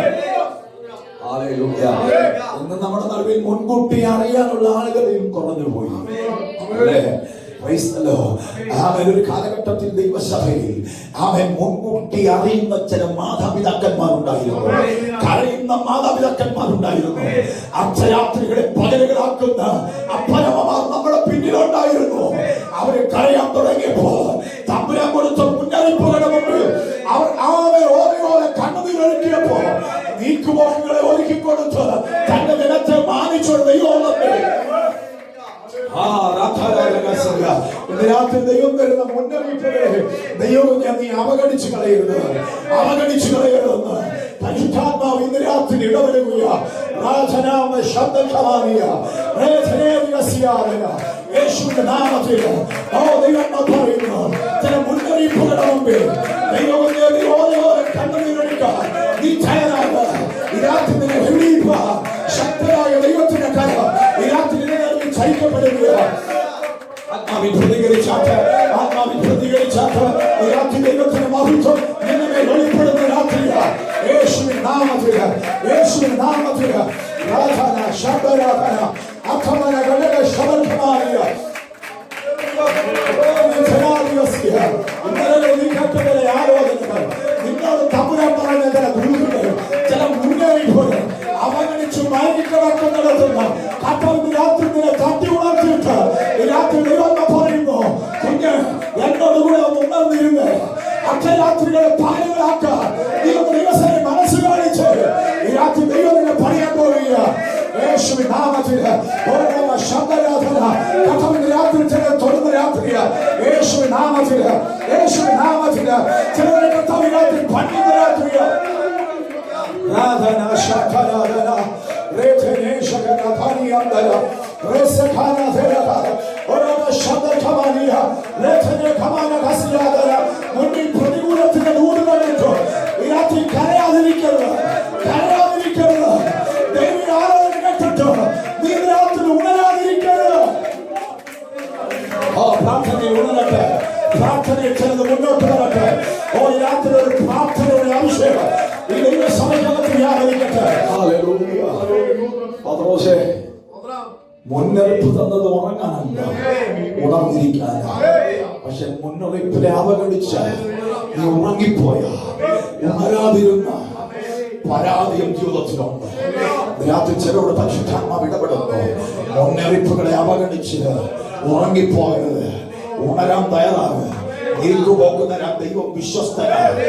ഹല്ലേലൂയ. ഇന്ന് നമ്മുടെ നടുവിൽ മുൻകൂട്ടി അറിയാനുള്ള ആളുകളിൽ കുറഞ്ഞു പോയി. അവൻ ഒരു കാലഘട്ടത്തിൽ ദൈവസഭയിൽ അവൻ മുൻകൂട്ടി അറിയുന്ന ചില മാതാപിതാക്കന്മാരുണ്ടായിരുന്നു, കരയുന്ന മാതാപിതാക്കന്മാരുണ്ടായിരുന്നു. അർദ്ധരാത്രികളെ പകലുകളാക്കുന്ന അപ്പനമ്മമാർ നമ്മുടെ പിന്നിലുണ്ടായിരുന്നു. അവര് കരയാൻ തുടങ്ങിയപ്പോ തമ്പുരാൻ കൊടുത്ത മുന്നറിയിപ്പുകളുടെ മുമ്പിൽ അവർ ഓരോ കണ്ണുനീരൊഴുക്കിയപ്പോ നീക്കുപോക്കുകളെ ഒരുക്കിക്കൊടുത്ത് തന്റെ ജനത്തെ മാനിച്ചൊരു ദൈവമുള്ളവരെ ദൈവം തരുന്ന മുന്നറിയിപ്പുകളെ ദൈവം നീ അവഗണിച്ചു കളയരുത്, അവഗണിച്ചു കളയരുതെന്ന് പരിശുദ്ധാത്മാവ് ഇന്ന് രാത്രി ഇടപെടുക. യേശുവിന്റെ നാമത്തിൽ ദൈവം പറയുന്നു, ചില മുന്നറിയിപ്പുകളുടെ മുമ്പിൽ ദൈവം ഓരോ കണ്ണുനീരൊഴുക്കാൻ നീ തയ്യാറാണ്. ഈ രാത്രി നിന്നെ വെളിയിപ്പ ശക്തരായ ദൈവത്തിന്റെ കര ഈ രാത്രി ചൈക്കപ്പെടുക. ആത്മാവിൽ പ്രതികരിച്ചാട്ട് ഈ രാത്രി ദൈവത്തിന്റെ മഹത്വം നിന്നെ വെളിപ്പെടുന്ന രാത്രിയ. യേശുവിൻ നാമത്തിൽ, യേശുവിൻ നാമത്തിൽ രാധന ശബ്ദരാധന അഖമന ഗണക ശബൽമാരിയ ഇന്നലെ ആലോചനകൾ നിന്നോട് തമ്പുരാൻ പറഞ്ഞ ചില ദൂതുകൾ, ചില മുന്നറിയിപ്പുകൾ അവഗണിച്ചു മയങ്ങിക്കിടക്കുന്നിടത്തുന്ന കർത്താവ് രാത്രി നിന്നെ തട്ടി ഉണർത്തിയിട്ട് ഈ രാത്രി ദൈവം പറയുന്നു, കുഞ്ഞ് എന്നോടുകൂടെ ഉണർന്നിരുന്ന് അർദ്ധരാത്രികളെ പകലുകളാക്കാൻ ദിവസത്തെ മനസ്സ് കാണിച്ച് ഈ രാത്രി ദൈവം നിന്നെ പറയാൻ പോവുക. യേശുവിൻ നാമത്തിൽ ശബ്ദരാധന കർത്താവിന്റെ രാത്രി ചില തൊടുന്ന രാത്രിയ. യേശുവിൻ നാമത്തിൽ, യേശുവിൻ നാമത്തിൽ ചിലരെ കർത്താവ് രാത്രി പണിയുന്ന രാത്രിയ. രാധന ശബ്ദരാധന രേഖനെ ശകനാധാനിയന്തര രേസഖാന ധരത ഒരവ ശബ്ദഖമാനിയ രേഖനെ ഖമാന ഖസിയാദര. മുന്നിൽ പ്രതികൂലത്തിന്റെ ദൂതുകളിട്ടോ ഈ രാത്രി കരയാതിരിക്കരുത്, കരയാതിരിക്കരുത്. ദൈവം ആരാധന കേട്ടിട്ടോ നീ രാത്രി ഉണരാതിരിക്കരുത്. പ്രാർത്ഥനയിൽ ഉണരട്ടെ, പ്രാർത്ഥനയിൽ ചിലത് മുന്നോട്ട് വരട്ടെ. ഈ രാത്രി ഒരു പ്രാർത്ഥനയുടെ അഭിഷേകം ഈ ദൈവ സമയത്ത് വ്യാപരിക്കട്ടെ. പത്രോസേ, മുന്നറിയിപ്പ് തന്നത് ഉറങ്ങാനല്ല, ഉണർന്നിരിക്കാനാണ്. പക്ഷെ മുന്നറിയിപ്പിനെ അവഗണിച്ച നീ ഉറങ്ങിപ്പോയ ഉണരാതിരുന്ന പരാതിയും ജീവിതത്തിലുണ്ട്. രാത്രി ചിലരോട് പരിശുദ്ധാത്മാവ് ഇടപെടുന്നു. മുന്നറിയിപ്പുകളെ അവഗണിച്ച് ഉറങ്ങിപ്പോകരുത്, ഉണരാൻ തയ്യാറാകുക. നീക്കുപോകുന്ന ദൈവം വിശ്വസ്തനാണ്.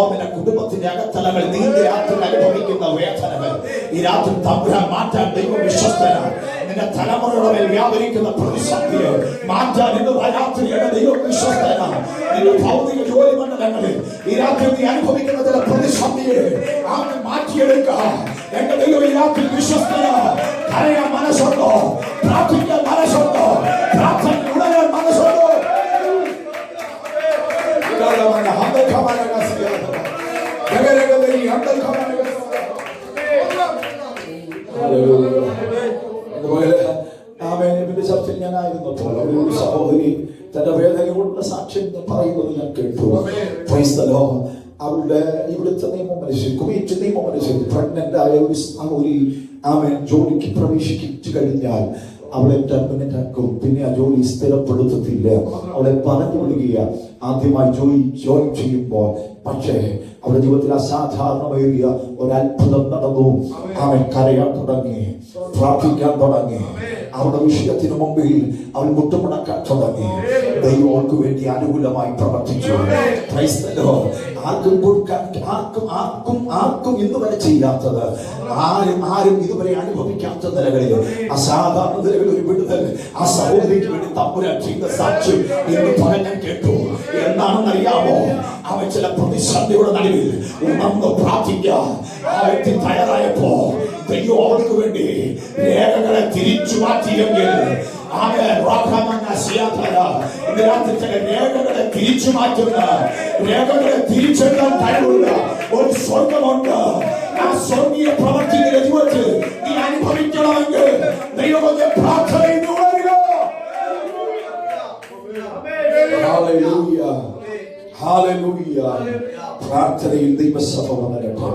നിന്റെ കുടുംബത്തിന്റെ അകത്തലങ്ങൾ നീ രാത്രി അനുഭവിക്കുന്ന വേദനകൾ ഈ രാത്രി തമ്പുരാൻ മാറ്റാൻ ദൈവം വിശ്വസ്തനാണ്. നിന്റെ തലമുറയുടെ മേൽ വ്യാപരിക്കുന്ന പ്രതിസന്ധിയെ മാറ്റാൻ ഇന്ന് രാത്രിയുടെ ദൈവം വിശ്വസ്തനാണ്. നിന്റെ ഭൗതിക ജോലി മണ്ഡലങ്ങളിൽ ഈ രാത്രി നീ അനുഭവിക്കുന്ന ചില പ്രതിസന്ധിയെ മാറ്റിയെടുക്കാം. എന്റെ ദൈവം ഈ രാത്രി വിശ്വസ്തനാണ്. കരയാൻ മനസ്സുണ്ടോ? പ്രാർത്ഥിക്കാൻ മനസ്സുണ്ടോ? പ്രാർത്ഥന ഉണരാൻ മനസ്സുണ്ടോ? ഞാനായിരുന്നപ്പോൾ ഒരു സഹോദരി തന്റെ വേദനകളുടെ സാക്ഷ്യം പറയുന്നത് ഞാൻ കേട്ടു. അവളുടെ ഇവിടുത്തെ നിയമം അനുസരിച്ച്, കുവൈറ്റ് നിയമം അനുസരിച്ച് പ്രഗ്നന്റ് ആയ ഒരു സഹോദരി ജോലിക്ക് പ്രവേശിച്ചു കഴിഞ്ഞാൽ അവളെ ടെർമിനേറ്റ് ആക്കും. പിന്നെ ആ ജോലി സ്ഥിരപ്പെടുത്തത്തില്ല. അവളെ പറഞ്ഞു വിടുക ആദ്യമായി ജോയിൻ ചെയ്യുമ്പോൾ. പക്ഷേ അവരുടെ ജീവിതത്തിൽ അസാധാരണമേറിയ ഒരത്ഭുതം നടന്നു. അവൻ കരയാൻ തുടങ്ങി, പ്രാർത്ഥിക്കാൻ തുടങ്ങി. അവരുടെ വിഷയത്തിന് മുമ്പിൽ അവൻ മുട്ടുമടക്കാൻ തുടങ്ങി. ദൈവം അവർക്ക് വേണ്ടി അനുകൂലമായി പ്രവർത്തിച്ചു. ആർക്കും ഇന്നുവരെ ചെയ്യാത്തത്, ആരും ഇതുവരെ അനുഭവിക്കാത്ത നിലകളിൽ, അസാധാരണ നിലകളിൽ ഒരു വിടുതൽ ആ സഹോദരിക്ക് വേണ്ടി തമ്പുരാൻ ചെയ്ത സാക്ഷ്യം ഇന്ന് പകരം കേട്ടു. എന്താണെന്നറിയാമോ? അവൻ ചില പ്രതിസന്ധിയുടെ നടുവിൽ ഉണർന്ന് പ്രാർത്ഥിക്കാൻ ആ വ്യക്തി തയ്യാറായപ്പോ ദൈവം അവർക്ക് വേണ്ടി രേഖകളെ തിരിച്ചു മാറ്റിയെങ്കിൽ ചില രേഖകളെ തിരിച്ചു മാറ്റുന്ന, രേഖകളെ തിരിച്ചെടുക്കാൻ കഴിവുള്ള ഒരു സ്വർഗമുണ്ട്. ആ സ്വർഗീയ പ്രവൃത്തിയുടെ ജീവിതത്തിൽ നീ അനുഭവിക്കണമെങ്കിൽ ദൈവത്തെ പ്രാർത്ഥനയിൽ ഉണരുക. Hallelujah, hallelujah. പ്രാർത്ഥനയിൽ ദൈവസഭ വന്നേരട്ടെ.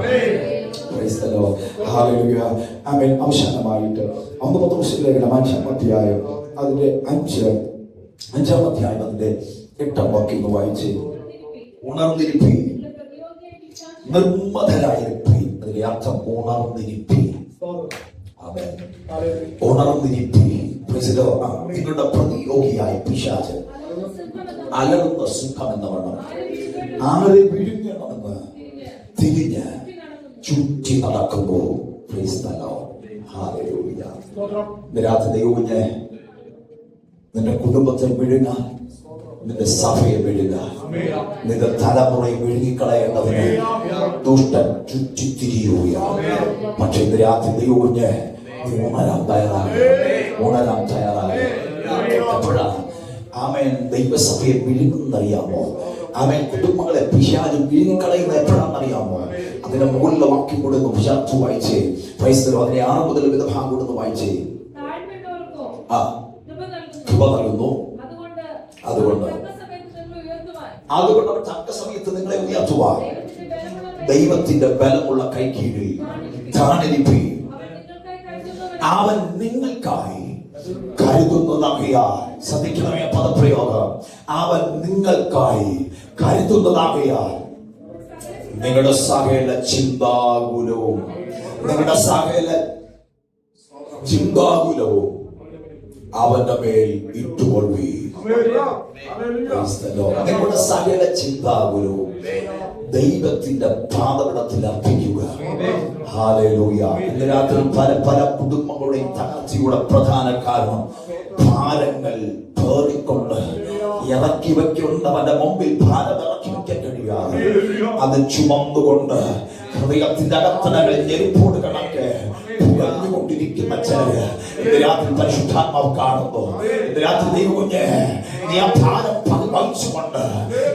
Praise the Lord. Hallelujah. ആമേൻ. അവസാനമായിട്ട് 1 പത്രോസിന്റെ ലേഖനം 5-ാം അധ്യായം അതിന്റെ 5-ാം അധ്യായം അതിന്റെ 8-ാം വാക്യം വായിച്ച് ഉണർന്നിരിപ്പീൻ, നിർമ്മതരായിരിപ്പീൻ. അതിന്റെ അർത്ഥം ഉണർന്നിരിപ്പീൻ. ആമേൻ. ഉണർന്നിരിപ്പീൻ. Praise the Lord. നിങ്ങളുടെ പ്രതിയോഗിയായ പിശാച് അലറുന്ന സുഖം എന്ന വണ്ണം ആരെ വിഴുങ്ങണമെന്ന് തിരിഞ്ഞ് ചുറ്റി നടക്കുമ്പോ രാത്രി ദൈവഞ്ഞ് നിന്റെ കുടുംബത്തെ വിഴുങ്ങ, നിന്റെ സഭയെ വിഴുങ്ങ, നിന്റെ തലമുറയെ വിഴുങ്ങിക്കളയേണ്ടതിന് ദുഷ്ടൻ ചുറ്റിത്തിരിയുകയാണ്. പക്ഷെ ഇന്ന് രാത്രി ദൈവഞ്ഞ് നീ ഉണരാൻ തയ്യാറാണ്. എപ്പോഴാണ് ആമേൻ ദൈവസഭയെ വിഴുങ്ങുന്നറിയാമോ? ആമേൻ കുടുംബങ്ങളെ പിശാച് വിഴുങ്ങിക്കളയുന്ന എപ്പോഴാണെന്നറിയാമോ? അതിന്റെ മുകളിലെ വാക്യം കൊടുന്ന് ചേർത്ത് വായിച്ചേ. അതിനെ 6 മുതൽ വിധഭാഗം കൊടുന്ന് വായിച്ചേ. കൃപ നൽകുന്നു, അതുകൊണ്ട് അവർ തക്ക സമയത്ത് നിങ്ങളെ ഉയർത്തുവാൻ ദൈവത്തിന്റെ ബലമുള്ള കൈക്കീഴിൽ താണിരിപ്പീൻ. അവൻ നിങ്ങൾക്കായി കരുതുന്നതാകയാൽ, ശ്രദ്ധിക്കണമേ പദപ്രയോഗം, അവൻ നിങ്ങൾക്കായി കരുതുന്നതാകയാൽ നിങ്ങളുടെ സകല ചിന്താകുലവും അവന്റെ മേൽ ഇട്ടുകൊള്ളുവീൻ. നിങ്ങളുടെ സകല ചിന്താകുലവും ദൈവത്തിന്റെ പാദപീഠത്തിൽ അർപ്പിക്കുക. ഹല്ലേലൂയ. ഇന്ന് രാത്രി പല കുടുംബങ്ങളുടെയും തകർച്ചയുടെ പ്രധാന കാരണം ഭാരങ്ങൾ പേറിക്കൊണ്ട് ഇറക്കി വെക്കുന്നവന്റെ മുമ്പിൽ ഭാരം ഇറക്കി വെക്കാൻ കഴിയാതെ അത് ചുമന്നുകൊണ്ട് ഹൃദയത്തിന്റെ അകത്തടകളിൽ ഞെരുപ്പോട് കണക്ക് പുകഞ്ഞുകൊണ്ടിരിക്കുന്ന ചിലര് ഇന്ന് രാത്രി പരിശുദ്ധാത്മാവ് കാണുന്നു. ഇന്ന് രാത്രി ദൈവകുഞ്ഞ് നീ ആ ഭാരം പങ്കുവച്ചുകൊണ്ട്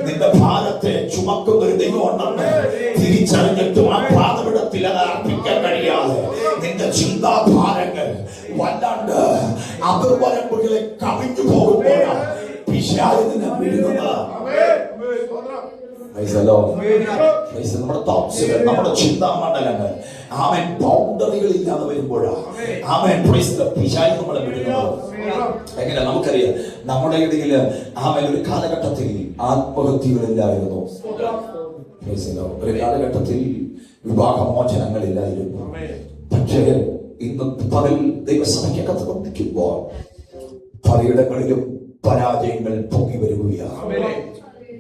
നിന്റെ ഭാരത്തെ ചുമക്കുന്ന ഒരു ദൈവം ഉണ്ടെന്ന് തിരിച്ചറിഞ്ഞിട്ടും ആ പാദപീഠത്തിൽ അത് അർപ്പിക്കാൻ കഴിയാതെ നിന്റെ ചിന്താഭാരങ്ങൾ വല്ലാണ്ട് അതിർവരമ്പുകളെ കവിഞ്ഞു പോകുമ്പോഴാണ് പിശാച് നിന്നെ വിഴുങ്ങുന്നത്. നമ്മുടെ തോട്ട്സുകൾ, നമ്മുടെ ചിന്താമണ്ഡലങ്ങൾ ആമേൻ ബൗണ്ടറികൾ ഇല്ലാതെ വരുമ്പോഴാണ് ആമേൻ പിശാച് നമ്മളെ വിടുന്നത്. എങ്ങനെ നമുക്കറിയാം, നമ്മുടെ ഇടയിൽ ആമേൻ ഒരു കാലഘട്ടത്തിൽ ആത്മഹത്യകളില്ലായിരുന്നു, ഒരു കാലഘട്ടത്തിൽ വിവാഹമോചനങ്ങളില്ലായിരുന്നു. പക്ഷേ ഇന്ന് പകൽ ദൈവസഭയ്ക്കൊക്കെ പ്രവർത്തിക്കുമ്പോൾ പലയിടങ്ങളിലും പരാജയങ്ങൾ പൊങ്ങി വരികയാണ്.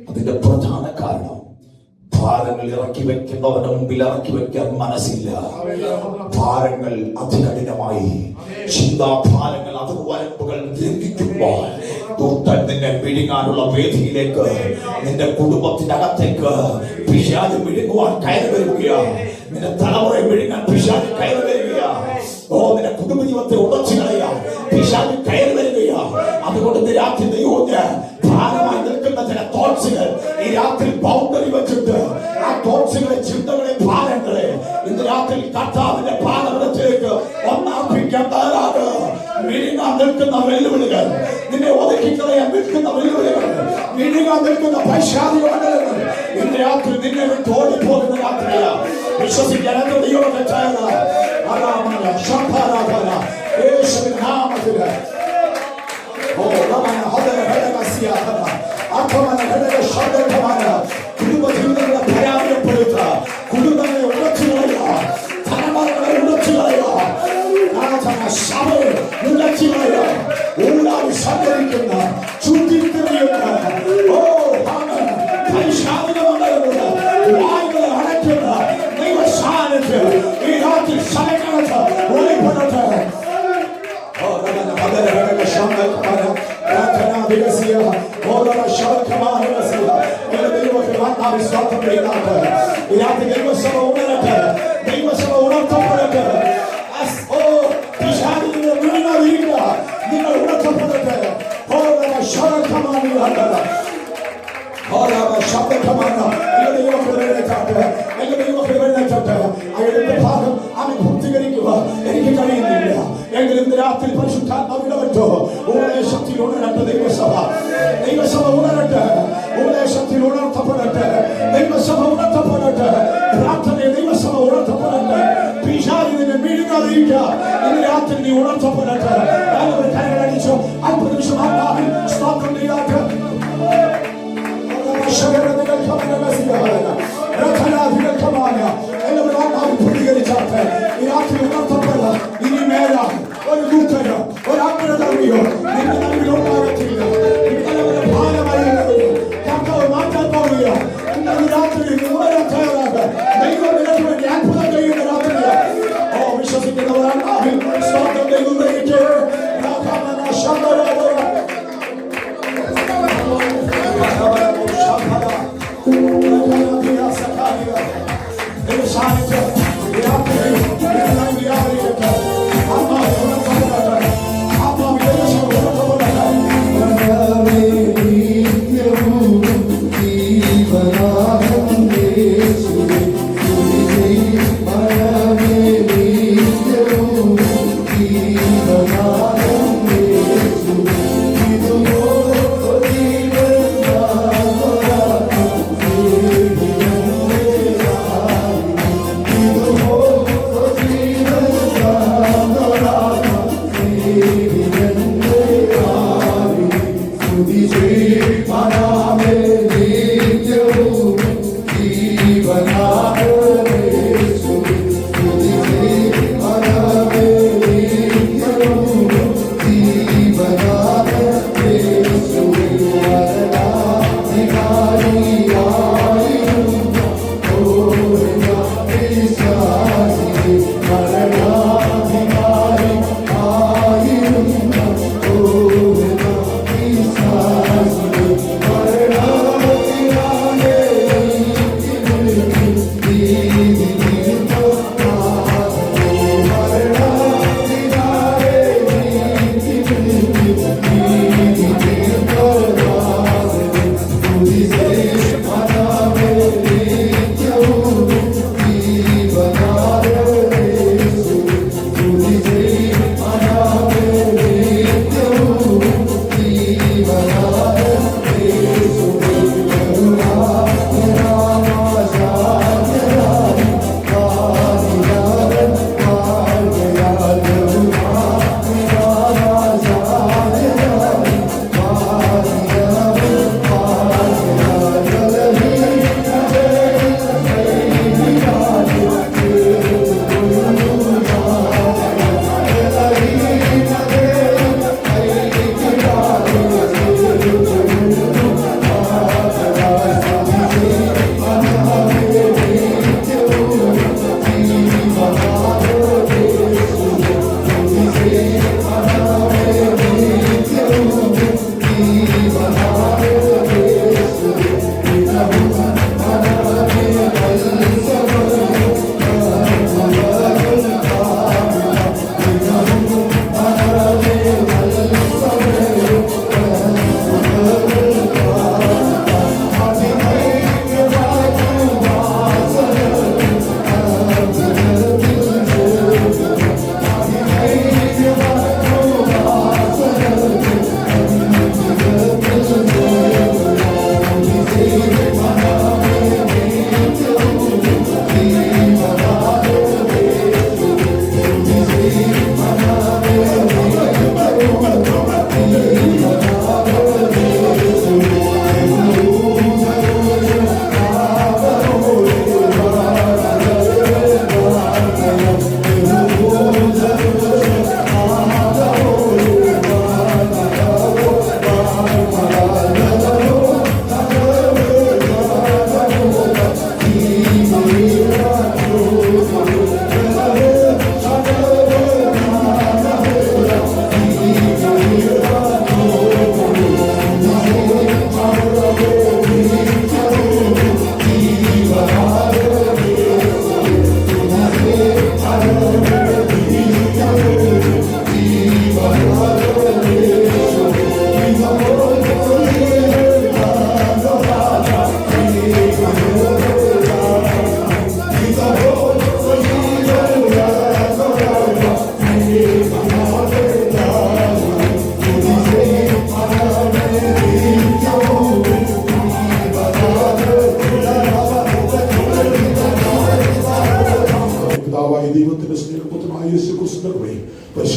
അതിന്റെ പ്രധാന കാരണം ഭാരങ്ങൾ ഇറക്കി വെക്കുന്നവരുടെ മുമ്പിൽ ഇറക്കി വെക്കാൻ മനസ്സില്ല. ഭാരങ്ങൾ അതികഠിനമായി, ചിന്താഭാരങ്ങൾ അതിർവരമ്പുകൾ ലംഘിക്കുമ്പോൾ ദൂതൻ നിന്നെ വിഴുങ്ങാനുള്ള വേദിയിലേക്ക്, നിന്റെ കുടുംബത്തിനകത്തേക്ക് പിശാച് വിഴുങ്ങുവാൻ കയറി വരികയാണ്. നിന്റെ തലമുറയെ വിഴുങ്ങാൻ പിശാച് കയറി വരികയാണ്. നിന്റെ കുടുംബ ജീവിതത്തെ ഉടച്ചു കളയാൻ പിശാച് കയറി വരികയാണ്. അതുകൊണ്ട് ഇന്ന് രാത്രി ദൈവത്തിന് ഭാരമായി നിൽക്കുന്ന ചില തോട്ട്സുകൾ ഈ രാത്രി ബൗണ്ടറി വെച്ചിട്ട് ആ തോട്ട്സുകളെ, ചിന്തകളെ, ഭാരങ്ങളെ ഇന്ന് രാത്രി കർത്താവിന്റെ പാദപീഠത്തിലേക്ക് ഒന്നർപ്പിക്കാൻ തയ്യാറാണ്. വിഴുങ്ങാൻ നിൽക്കുന്ന വെല്ലുവിളികൾ, നിന്നെ ഒതുക്കിക്കളയാൻ നിൽക്കുന്ന വെല്ലുവിളികൾ, വിഴുങ്ങാൻ നിൽക്കുന്ന പൈശാചിക മണ്ഡലങ്ങൾ ഇന്ന് രാത്രി നിന്നെ വിട്ട് ഓടിപ്പോകുന്ന രാത്രിയാണ്. വിശ്വസിക്കാൻ എത്ര ദൈവത്തെ യേശുവിന്റെ നാമത്തിൽ കുടുംബജീവിതങ്ങളെ പരാജയപ്പെടുത്തുക, കുടുംബങ്ങളെ ഉടച്ചുകളയുക, തലമുറകളെ ഉടച്ചുകളയുക, സഭയെ ഉടച്ചുകളയുക, ഊരാടി സഞ്ചരിക്കുന്ന ചുറ്റിത്തിരിയുന്ന പൈശാചികമണ്ഡലമുള്ള വായുകളെ അടയ്ക്കുന്ന ദൈവസാന്നിധ്യം ഈ രാത്രി സഭയ്ക്കകത്ത് വെളിപ്പെടട്ടെ. ദൈവസഭ ഉണരട്ടെ, ദൈവസഭ ഉണർത്തപ്പെടട്ടെ. നിങ്ങൾ ഉണർത്തപ്പെടട്ടെ. ശബ്ദമാണ് ആരെങ്കിലും ഇന്ന് രാത്രി പരിശുദ്ധാത്മാവ് ഇടപെട്ടോ ഉപദേശത്തിൽ ഉണരട്ടെ ദൈവസഭ. ദൈവസഭ ഉണരട്ടെ, ഉപദേശത്തിൽ ഉണർത്തപ്പെടട്ടെ, ദൈവസഭ ഉണർത്തപ്പെടട്ടെ, പ്രാർത്ഥനയെ ദൈവസഭ ഉണർത്തപ്പെടട്ടെ. പിശാചിനെ വിഴുങ്ങാതിരിക്കുക. ഇന്ന് രാത്രി നീ ഉണർത്തപ്പെടട്ടെ. എല്ലാവരും കരങ്ങളടിച്ചു അല്പനിമിഷം ആത്മാവിൽ സ്തോത്രം ചെയ്യാതെ എല്ലാവരും ആത്മാവിൽ പ്രതികരിച്ചാട്ടെ. ഈ രാത്രി ഉണർത്തപ്പെട. ഇനി മേല ഒരു ദൂതനോ ഒരു അഗ്രതർമ്മിയോ നിന്റെ നമ്പിൽ ഉണ്ടാകത്തില്ല. നിങ്ങളുടെ ഭാരമായി കർത്താവ് മാറ്റാൻ പോവുക. ഇന്നൊരു രാത്രി ഉണരാൻ തയ്യാറാകുക. ദൈവം നിനക്ക് വേണ്ടി അത്ഭുതം ചെയ്യുന്ന രാത്രിയാണ്. വിശ്വസിക്കുന്നവരാണ് സ്തോത്രം ദൈവം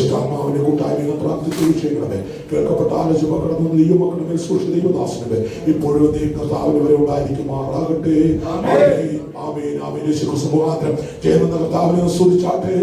പരിശുദ്ധാത്മാവിനെ കൂട്ടായ്മ പ്രാർത്ഥിച്ച വിഷയങ്ങളെ കേൾക്കപ്പെട്ട ആലോചന കടന്നു ദൈവമക്കളുടെ മേൽ സൂക്ഷിച്ച ദൈവദാസനെ ഇപ്പോഴും കർത്താവിന് വരെ ഉണ്ടായിരിക്കുമാറാകട്ടെ. ആമേൻ ആമേൻ. യേശു ക്രിസ്തു മുഖാന്തരം ജയമെന്ന കർത്താവിനെ സ്തുതിച്ചാട്ടെ.